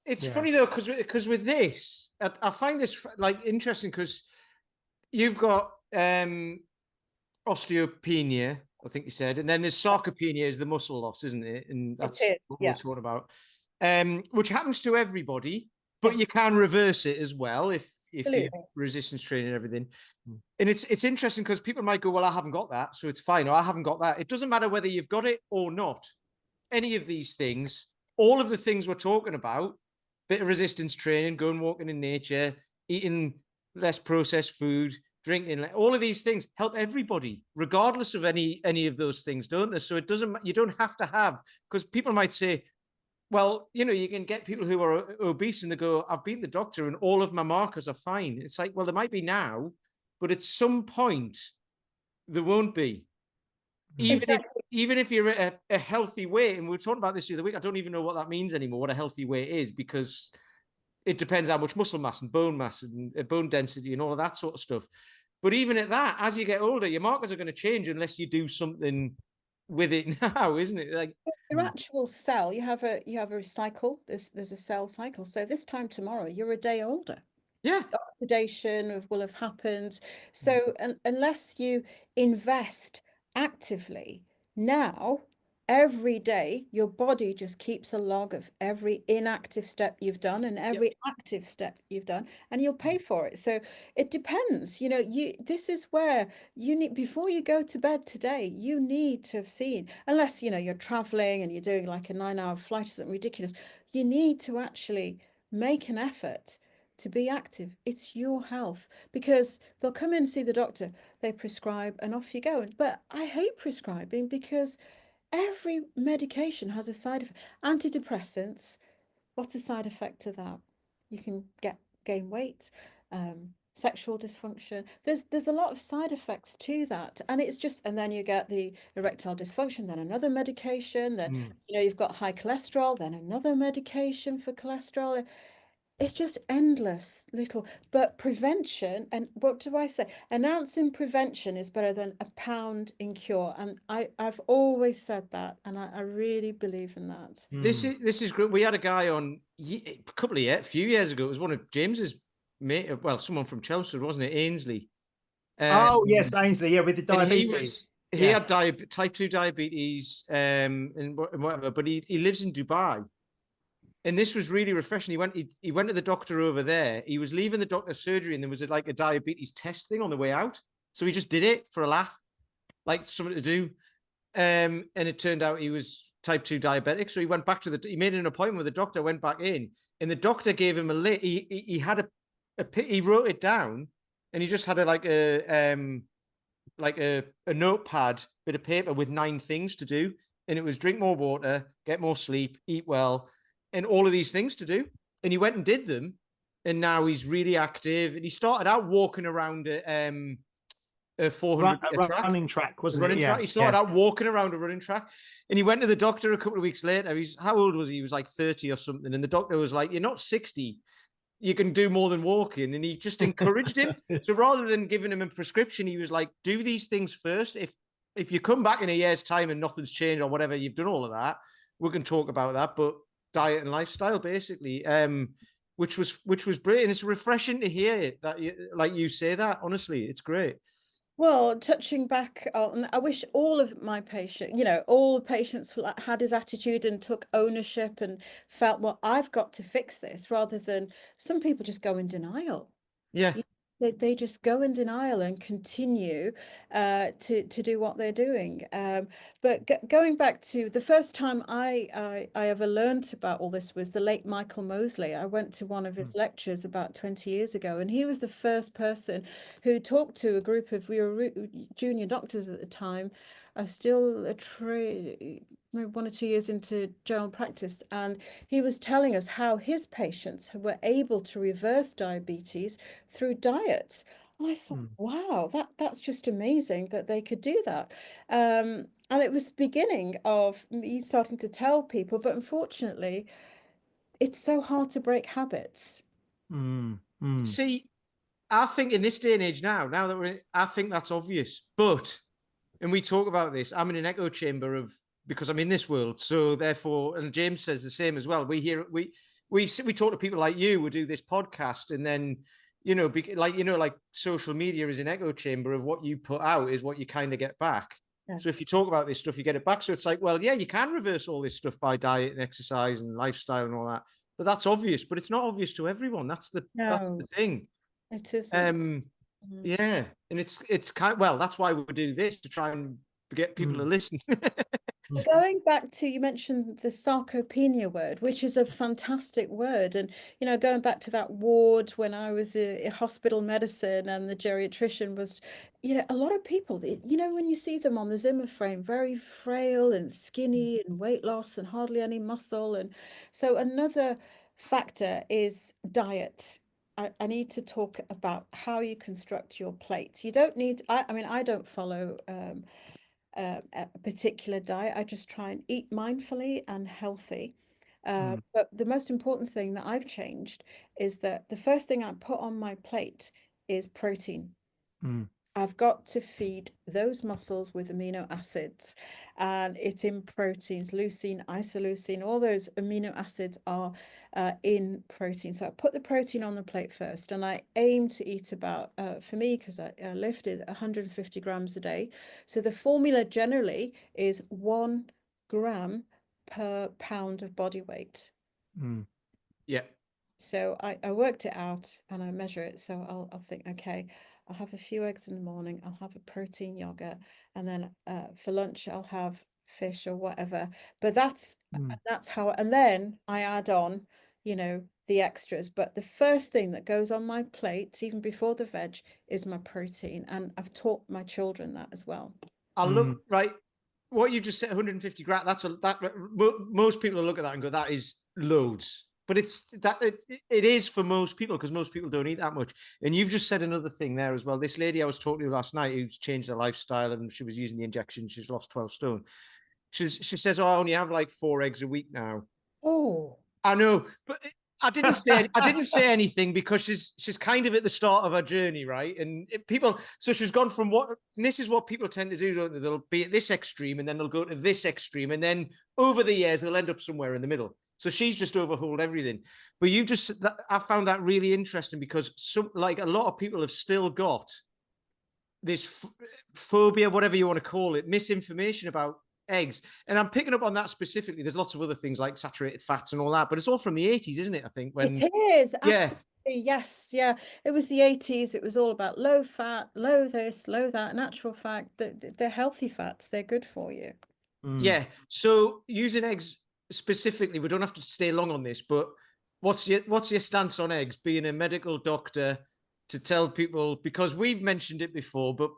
it's Yeah. funny though, because with this, I find this like interesting because you've got osteopenia, I think you said, and then there's sarcopenia is the muscle loss, isn't it? And It that's is, what we're yeah. talking about, which happens to everybody, but you Yes, can reverse it as well if you absolutely. resistance training and everything. And it's interesting because people might go, well, I haven't got that, so it's fine, or I haven't got that. It doesn't matter whether you've got it or not. Any of these things, all of the things we're talking about, bit of resistance training, going walking in nature, eating less processed food, drinking, all of these things help everybody, regardless of any of those things, don't they? So it doesn't, you don't have to have, because people might say, well, you know, you can get people who are obese and they go, I've been to the doctor and all of my markers are fine. It's like, well, they might be now, but at some point there won't be. Exactly. Even if you're at a healthy weight, and we were talking about this the other week, I don't even know what that means anymore, what a healthy weight is, because it depends how much muscle mass and bone mass and bone density and all of that sort of stuff. But even at that, as you get older, your markers are going to change unless you do something with it now, isn't it? Like Your actual cell, you have a cycle. There's a cell cycle. So this time tomorrow, you're a day older. yeah, Oxidation will have happened. So unless you invest actively now, every day, your body just keeps a log of every inactive step you've done and yeah, every active step you've done, and you'll pay for it. So it depends. This is where you need, before you go to bed today, you need to have seen, unless, you're traveling and you're doing like a 9-hour flight or something ridiculous, you need to actually make an effort to be active. It's your health, because they'll come in and see the doctor, they prescribe, and off you go. But I hate prescribing because every medication has a side effect. Antidepressants, what's a side effect to that? You can gain weight, sexual dysfunction. There's a lot of side effects to that, and it's just, and then you get the erectile dysfunction, then another medication, then you've got high cholesterol, then another medication for cholesterol. It's just endless little, but prevention, and what do I say? An ounce in prevention is better than a pound in cure. And I've always said that, and I really believe in that. this is great. We had a guy on a few years ago. It was one of James's mate, well, someone from Chelsea, wasn't it? Ainsley. Oh yes, Ainsley. Yeah, with the And diabetes. he had type 2 diabetes, and whatever, but he lives in Dubai. And this was really refreshing. He went to the doctor over there. He was leaving the doctor's surgery, and there was like a diabetes test thing on the way out. So he just did it for a laugh, like something to do. And it turned out he was type 2 diabetic. So he went back to he made an appointment with the doctor, went back in, and the doctor gave him a list. He had he wrote it down, and he just had a notepad, bit of paper with 9 things to do. And it was drink more water, get more sleep, eat well, and all of these things to do. And he went and did them. And now he's really active. And he started out walking around a 400 meter track. Running track, wasn't it? Running Yeah. track. He started out walking around a running track, and he went to the doctor a couple of weeks later. How old was he? He was like 30 or something. And the doctor was like, "You're not 60. You can do more than walking." And he just encouraged him. So rather than giving him a prescription, he was like, "Do these things first. If you come back in a year's time and nothing's changed or whatever, you've done all of that, we can talk about that. But diet and lifestyle, basically." Which was great, and it's refreshing to hear it that like you say that. Honestly, it's great. Well, touching back on, I wish all of my patients, all patients had his attitude and took ownership and felt, well, I've got to fix this, rather than some people just go in denial. Yeah. They just go in denial and continue to do what they're doing. But going back to the first time I ever learned about all this was the late Michael Mosley. I went to one of his lectures about 20 years ago, and he was the first person who talked to a group of, we were junior doctors at the time. I was still maybe 1 or 2 years into general practice, and he was telling us how his patients were able to reverse diabetes through diet. And I thought, Mm. wow, that's just amazing that they could do that. And it was the beginning of me starting to tell people, but unfortunately, it's so hard to break habits. Mm. Mm. See, I think in this day and age now that I think that's obvious. But, and we talk about this, I'm in an echo chamber of, because I'm in this world. So therefore, and James says the same as well. We talk to people like you, we do this podcast, and then, like social media is an echo chamber of what you put out is what you kind of get back. Yeah. So if you talk about this stuff, you get it back. So it's like, well, yeah, you can reverse all this stuff by diet and exercise and lifestyle and all that. But that's obvious, but it's not obvious to everyone. That's the No, thing. it isn't. Um, Mm. yeah, and it's kind well, that's why we do this, to try and get people to Mm. listen. Going back to, you mentioned the sarcopenia word, which is a fantastic word. And, going back to that ward when I was in hospital medicine and the geriatrician was, a lot of people, when you see them on the Zimmer frame, very frail and skinny and weight loss and hardly any muscle. And so another factor is diet. I need to talk about how you construct your plate. You don't need, I mean, I don't follow a particular diet. I just try and eat mindfully and healthy. Mm. But the most important thing that I've changed is that the first thing I put on my plate is protein. Mm. I've got to feed those muscles with amino acids, and it's in proteins, leucine, isoleucine, all those amino acids are in protein. So I put the protein on the plate first, and I aim to eat about, for me, because I lifted 150 grams a day. So the formula generally is 1 gram per pound of body weight. Mm. Yeah. So I worked it out and I measure it. So I'll think, okay, I'll have a few eggs in the morning. I'll have a protein yogurt, and then for lunch I'll have fish or whatever. But Mm. that's how. And then I add on, the extras. But the first thing that goes on my plate, even before the veg, is my protein. And I've taught my children that as well. I Mm. look right. What you just said, 150 grand. Most people will look at that and go, that is loads. But it is for most people, because most people don't eat that much. And you've just said another thing there as well. This lady I was talking to last night, who's changed her lifestyle and she was using the injection. She's lost 12 stone. She says, "Oh, I only have like 4 eggs a week now." Oh, I know, but I didn't say anything, because she's kind of at the start of her journey, right? And people, so she's gone from and this is what people tend to do, don't they? They'll be at this extreme and then they'll go to this extreme, and then over the years they'll end up somewhere in the middle. So she's just overhauled everything. But I found that really interesting, because like a lot of people have still got this phobia, whatever you want to call it, misinformation about eggs. And I'm picking up on that specifically. There's lots of other things like saturated fats and all that, but it's all from the 80s, isn't it? I think it when, is, yeah, absolutely. Yes, yeah. It was the 80s. It was all about low fat, low this, low that. Natural fact that they're healthy fats. They're good for you. Mm. yeah. So using eggs specifically, we don't have to stay long on this, but what's your stance on eggs? Being a medical doctor, to tell people, because we've mentioned it before, but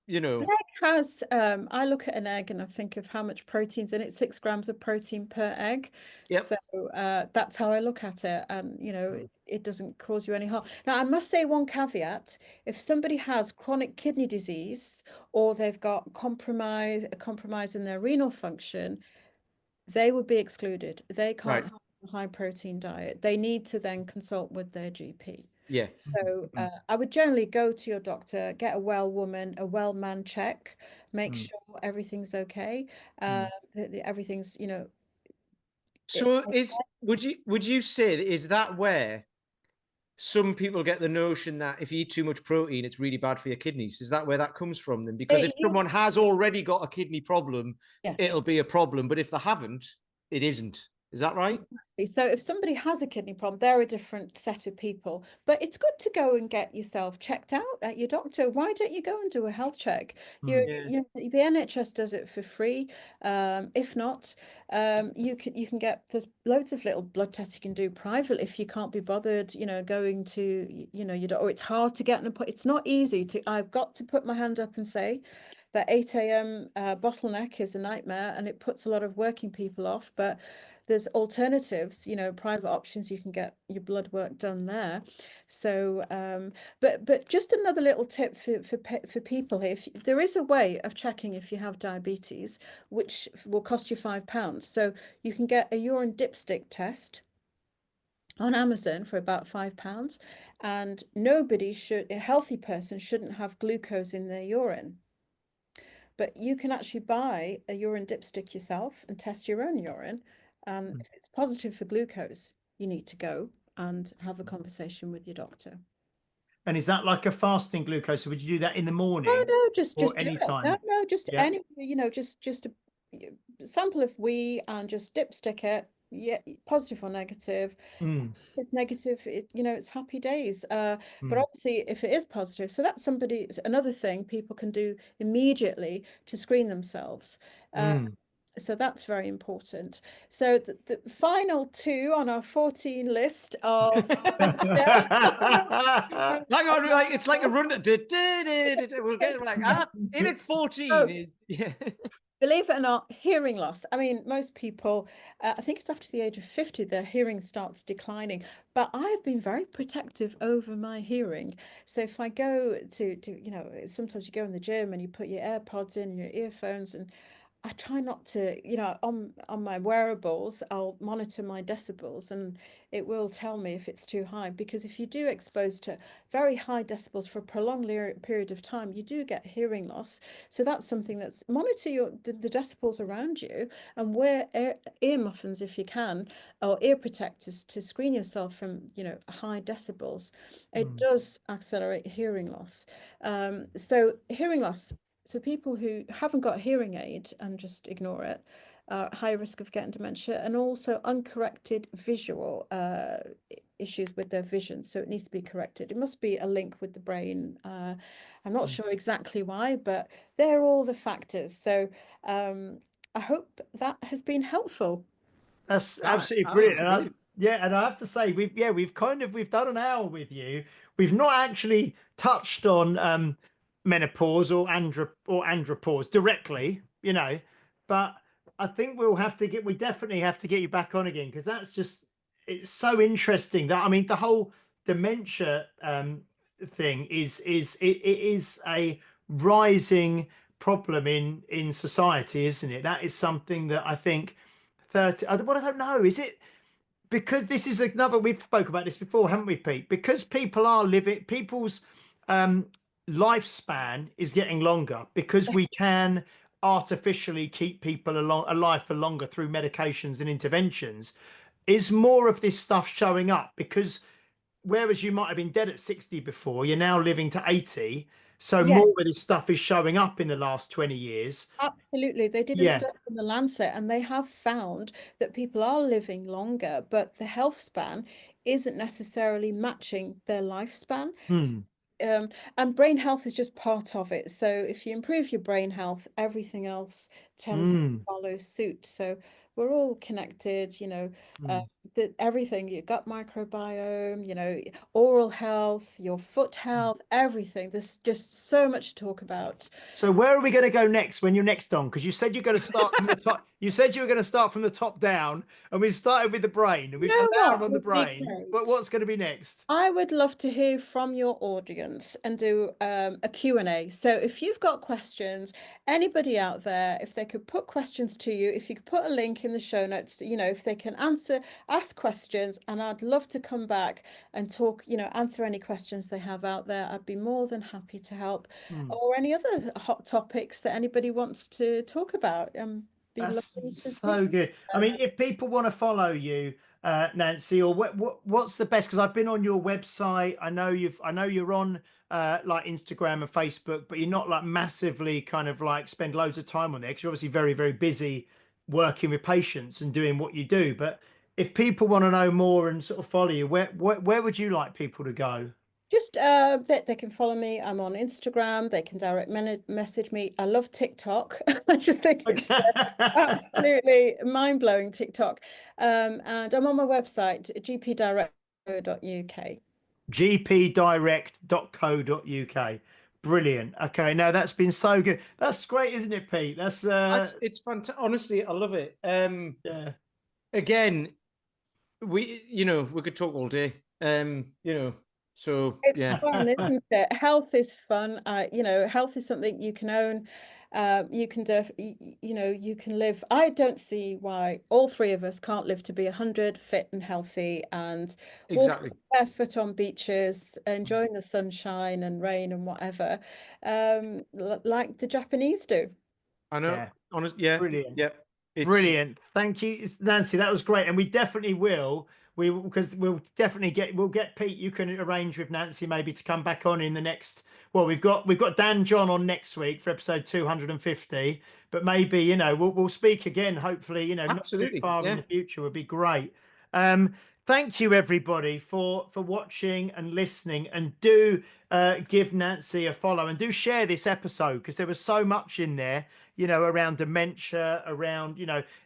you An know, egg has, I look at an egg and I think of how much protein's in it, 6 grams of protein per egg. yep, So that's how I look at it. And, Mm. it doesn't cause you any harm. Now, I must say one caveat. If somebody has chronic kidney disease or they've got a compromise in their renal function, they would be excluded. They can't right, have a high protein diet. They need to then consult with their GP. yeah, So Mm. I would generally go to your doctor, get a well woman, a well man check, make Mm. sure everything's okay. Mm. Everything's, So would you say, is that where some people get the notion that if you eat too much protein, it's really bad for your kidneys? Is that where that comes from then? Because if it someone used has already got a kidney problem, it'll yes. be a problem. But if they haven't, it isn't. Is that right? So if somebody has a kidney problem, they're a different set of people. But it's good to go and get yourself checked out at your doctor. Why don't you go and do a health check? Mm. Yeah. The NHS does it for free. If not, you can get, there's loads of little blood tests you can do privately if you can't be bothered, going to, or it's hard to get an appointment. It's not easy to. I've got to put my hand up and say that 8 a.m. Bottleneck is a nightmare and it puts a lot of working people off. But there's alternatives, you know, private options. You can get your blood work done there. So, but just another little tip for people here. If there is a way of checking if you have diabetes, which will cost you £5. So you can get a urine dipstick test on Amazon for about £5, and a healthy person shouldn't have glucose in their urine. But you can actually buy a urine dipstick yourself and test your own urine. And if it's positive for glucose, you need to go and have a conversation with your doctor. And is that like a fasting glucose? So would you do that in the morning No, just or do any it. time? No, just Yeah. any, you know, just a sample of wee and just dipstick it. Yeah, positive or negative. If negative, you know, it's happy days. But obviously, if it is positive, so that's another thing people can do immediately to screen themselves. So that's very important. So the final two on our 14 list are Hang on, right? It's like a run. We'll get like in at 14 is yeah. Believe it or not, hearing loss. I mean, most people, I think it's after the age of 50, their hearing starts declining. But I have been very protective over my hearing. So if I go to you know, sometimes you go in the gym and you put your AirPods in, your earphones, and I try not to, you know, on my wearables, I'll monitor my decibels, and it will tell me if it's too high. Because if you do expose to very high decibels for a prolonged period of time, you do get hearing loss. So that's something that's monitor the decibels around you, and wear ear muffins if you can, or ear protectors to screen yourself from, you know, high decibels. It does accelerate hearing loss. So hearing loss. So people who haven't got a hearing aid and just ignore it are at high risk of getting dementia, and also uncorrected visual issues with their vision. So it needs to be corrected. It must be a link with the brain. I'm not sure exactly why, but they're all the factors. So I hope that has been helpful. That's Ah, absolutely that brilliant. was And brilliant. and I have to say, we've done an hour with you. We've not actually touched on menopause or andropause directly, you know, but I think we definitely have to get you back on again, because it's so interesting that, I mean, the whole dementia thing is a rising problem in society, isn't it? That is something that I think 30, I don't know, is it because this is another, we've spoke about this before, haven't we, Pete? Because people's um lifespan is getting longer, because we can artificially keep people alive for longer through medications and interventions. Is more of this stuff showing up? Because whereas you might have been dead at 60 before, you're now living to 80. So Yeah. more of this stuff is showing up in the last 20 years. Absolutely. They did a Yeah. study in the Lancet, and they have found that people are living longer, but the health span isn't necessarily matching their lifespan. Hmm. And brain health is just part of it. So if you improve your brain health, everything else tends to Hmm. follow suit. So we're all connected, you know, uh, Hmm. everything, your gut microbiome, you know, oral health, your foot health, everything. There's just so much to talk about. So where are we going to go next when you're next on? Because you said you're going to start from the top. You said you were going to start from the top down, and we've started with the brain, and You we've come know down what on the would be brain. But great? what's going to be next? I would love to hear from your audience and do a Q&A. So if you've got questions, anybody out there, if they could put questions to you, if you could put a link in the show notes, you know, if they can ask questions, and I'd love to come back and talk, you know, answer any questions they have out there. I'd be more than happy to help, or any other hot topics that anybody wants to talk about. Be That's lovely to speak. so good. I mean, if people want to follow you, Nancy, or what's the best? Because I've been on your website. I know you're on like Instagram and Facebook, but you're not like massively kind of like spend loads of time on there, because you're obviously very, very busy working with patients and doing what you do. But if people want to know more and sort of follow you, where would you like people to go? Just they can follow me. I'm on Instagram. They can direct message me. I love TikTok. I just think it's absolutely mind-blowing, TikTok. And I'm on my website, gpdirect.co.uk. gpdirect.co.uk. Brilliant. Okay, now that's been so good. That's great, isn't it, Pete? That's It's fantastic. Honestly, I love it. yeah. again, we could talk all day. So It's yeah, fun, isn't it? Health is fun. Health is something you can own. You can you can live. I don't see why all three of us can't live to be 100, fit and healthy, and walking exactly. barefoot on beaches, enjoying the sunshine and rain and whatever, like the Japanese do. I know. Yeah, Honest, yeah, brilliant. yeah. It's Brilliant. Thank you, Nancy. That was great. And we definitely will. Because we'll definitely we'll get Pete. You can arrange with Nancy maybe to come back on in the next. Well, we've got Dan John on next week for episode 250. But maybe, we'll speak again. Hopefully, not too absolutely, far in yeah. the future would be great. Thank you everybody for watching and listening, and do give Nancy a follow, and do share this episode, because there was so much in there, around dementia, around,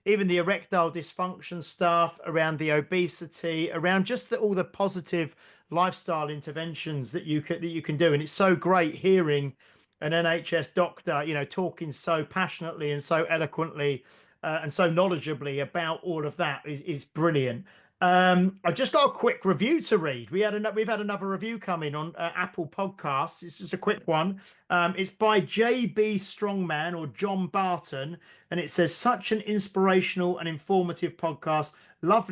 even the erectile dysfunction stuff, around the obesity, around just all the positive lifestyle interventions that you can do. And it's so great hearing an NHS doctor, talking so passionately and so eloquently and so knowledgeably about all of that is brilliant. I just got a quick review to read. We've had another review coming on Apple Podcasts. It's just a quick one. It's by JB Strongman, or John Barton, and it says, such an inspirational and informative podcast. Love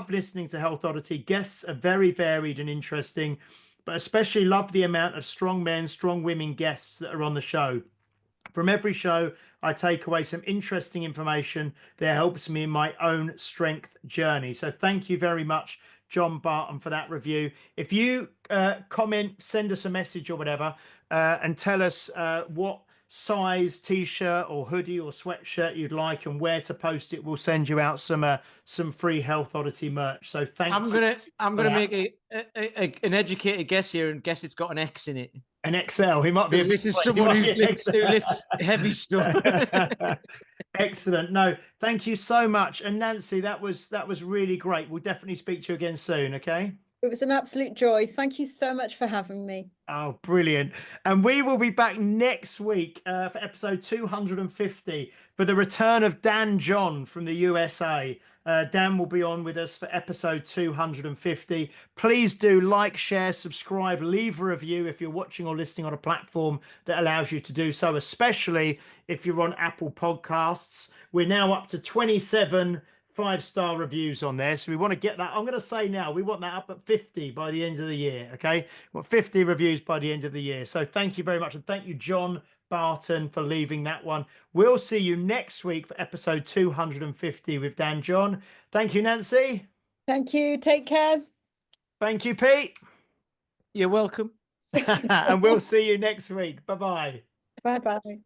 listening to Health Oddity. Guests are very varied and interesting, but especially love the amount of strong men, strong women guests that are on the show. From every show, I take away some interesting information that helps me in my own strength journey. So thank you very much, John Barton, for that review. If you comment, send us a message or whatever, and tell us what size t-shirt or hoodie or sweatshirt you'd like and where to post it, we'll send you out some free Health Oddity merch. So thank you. I'm gonna make an educated guess here and guess it's got an X in it. An XL. He might be. Because this is someone who lifts heavy stuff. Excellent. No, thank you so much. And Nancy, that was really great. We'll definitely speak to you again soon. Okay. It was an absolute joy. Thank you so much for having me. Oh, brilliant. And we will be back next week for episode 250 for the return of Dan John from the USA. Dan will be on with us for episode 250. Please do like, share, subscribe, leave a review if you're watching or listening on a platform that allows you to do so, especially if you're on Apple Podcasts. We're now up to 27 5-star reviews on there, so we want to get that. I'm going to say now, we want that up at 50 by the end of the year. Okay, we want 50 reviews by the end of the year. So thank you very much, and thank you, John Barton, for leaving that one. We'll see you next week for episode 250 with Dan John. Thank you, Nancy. Thank you. Take care. Thank you, Pete. You're welcome. And we'll see you next week. Bye-bye. Bye-bye.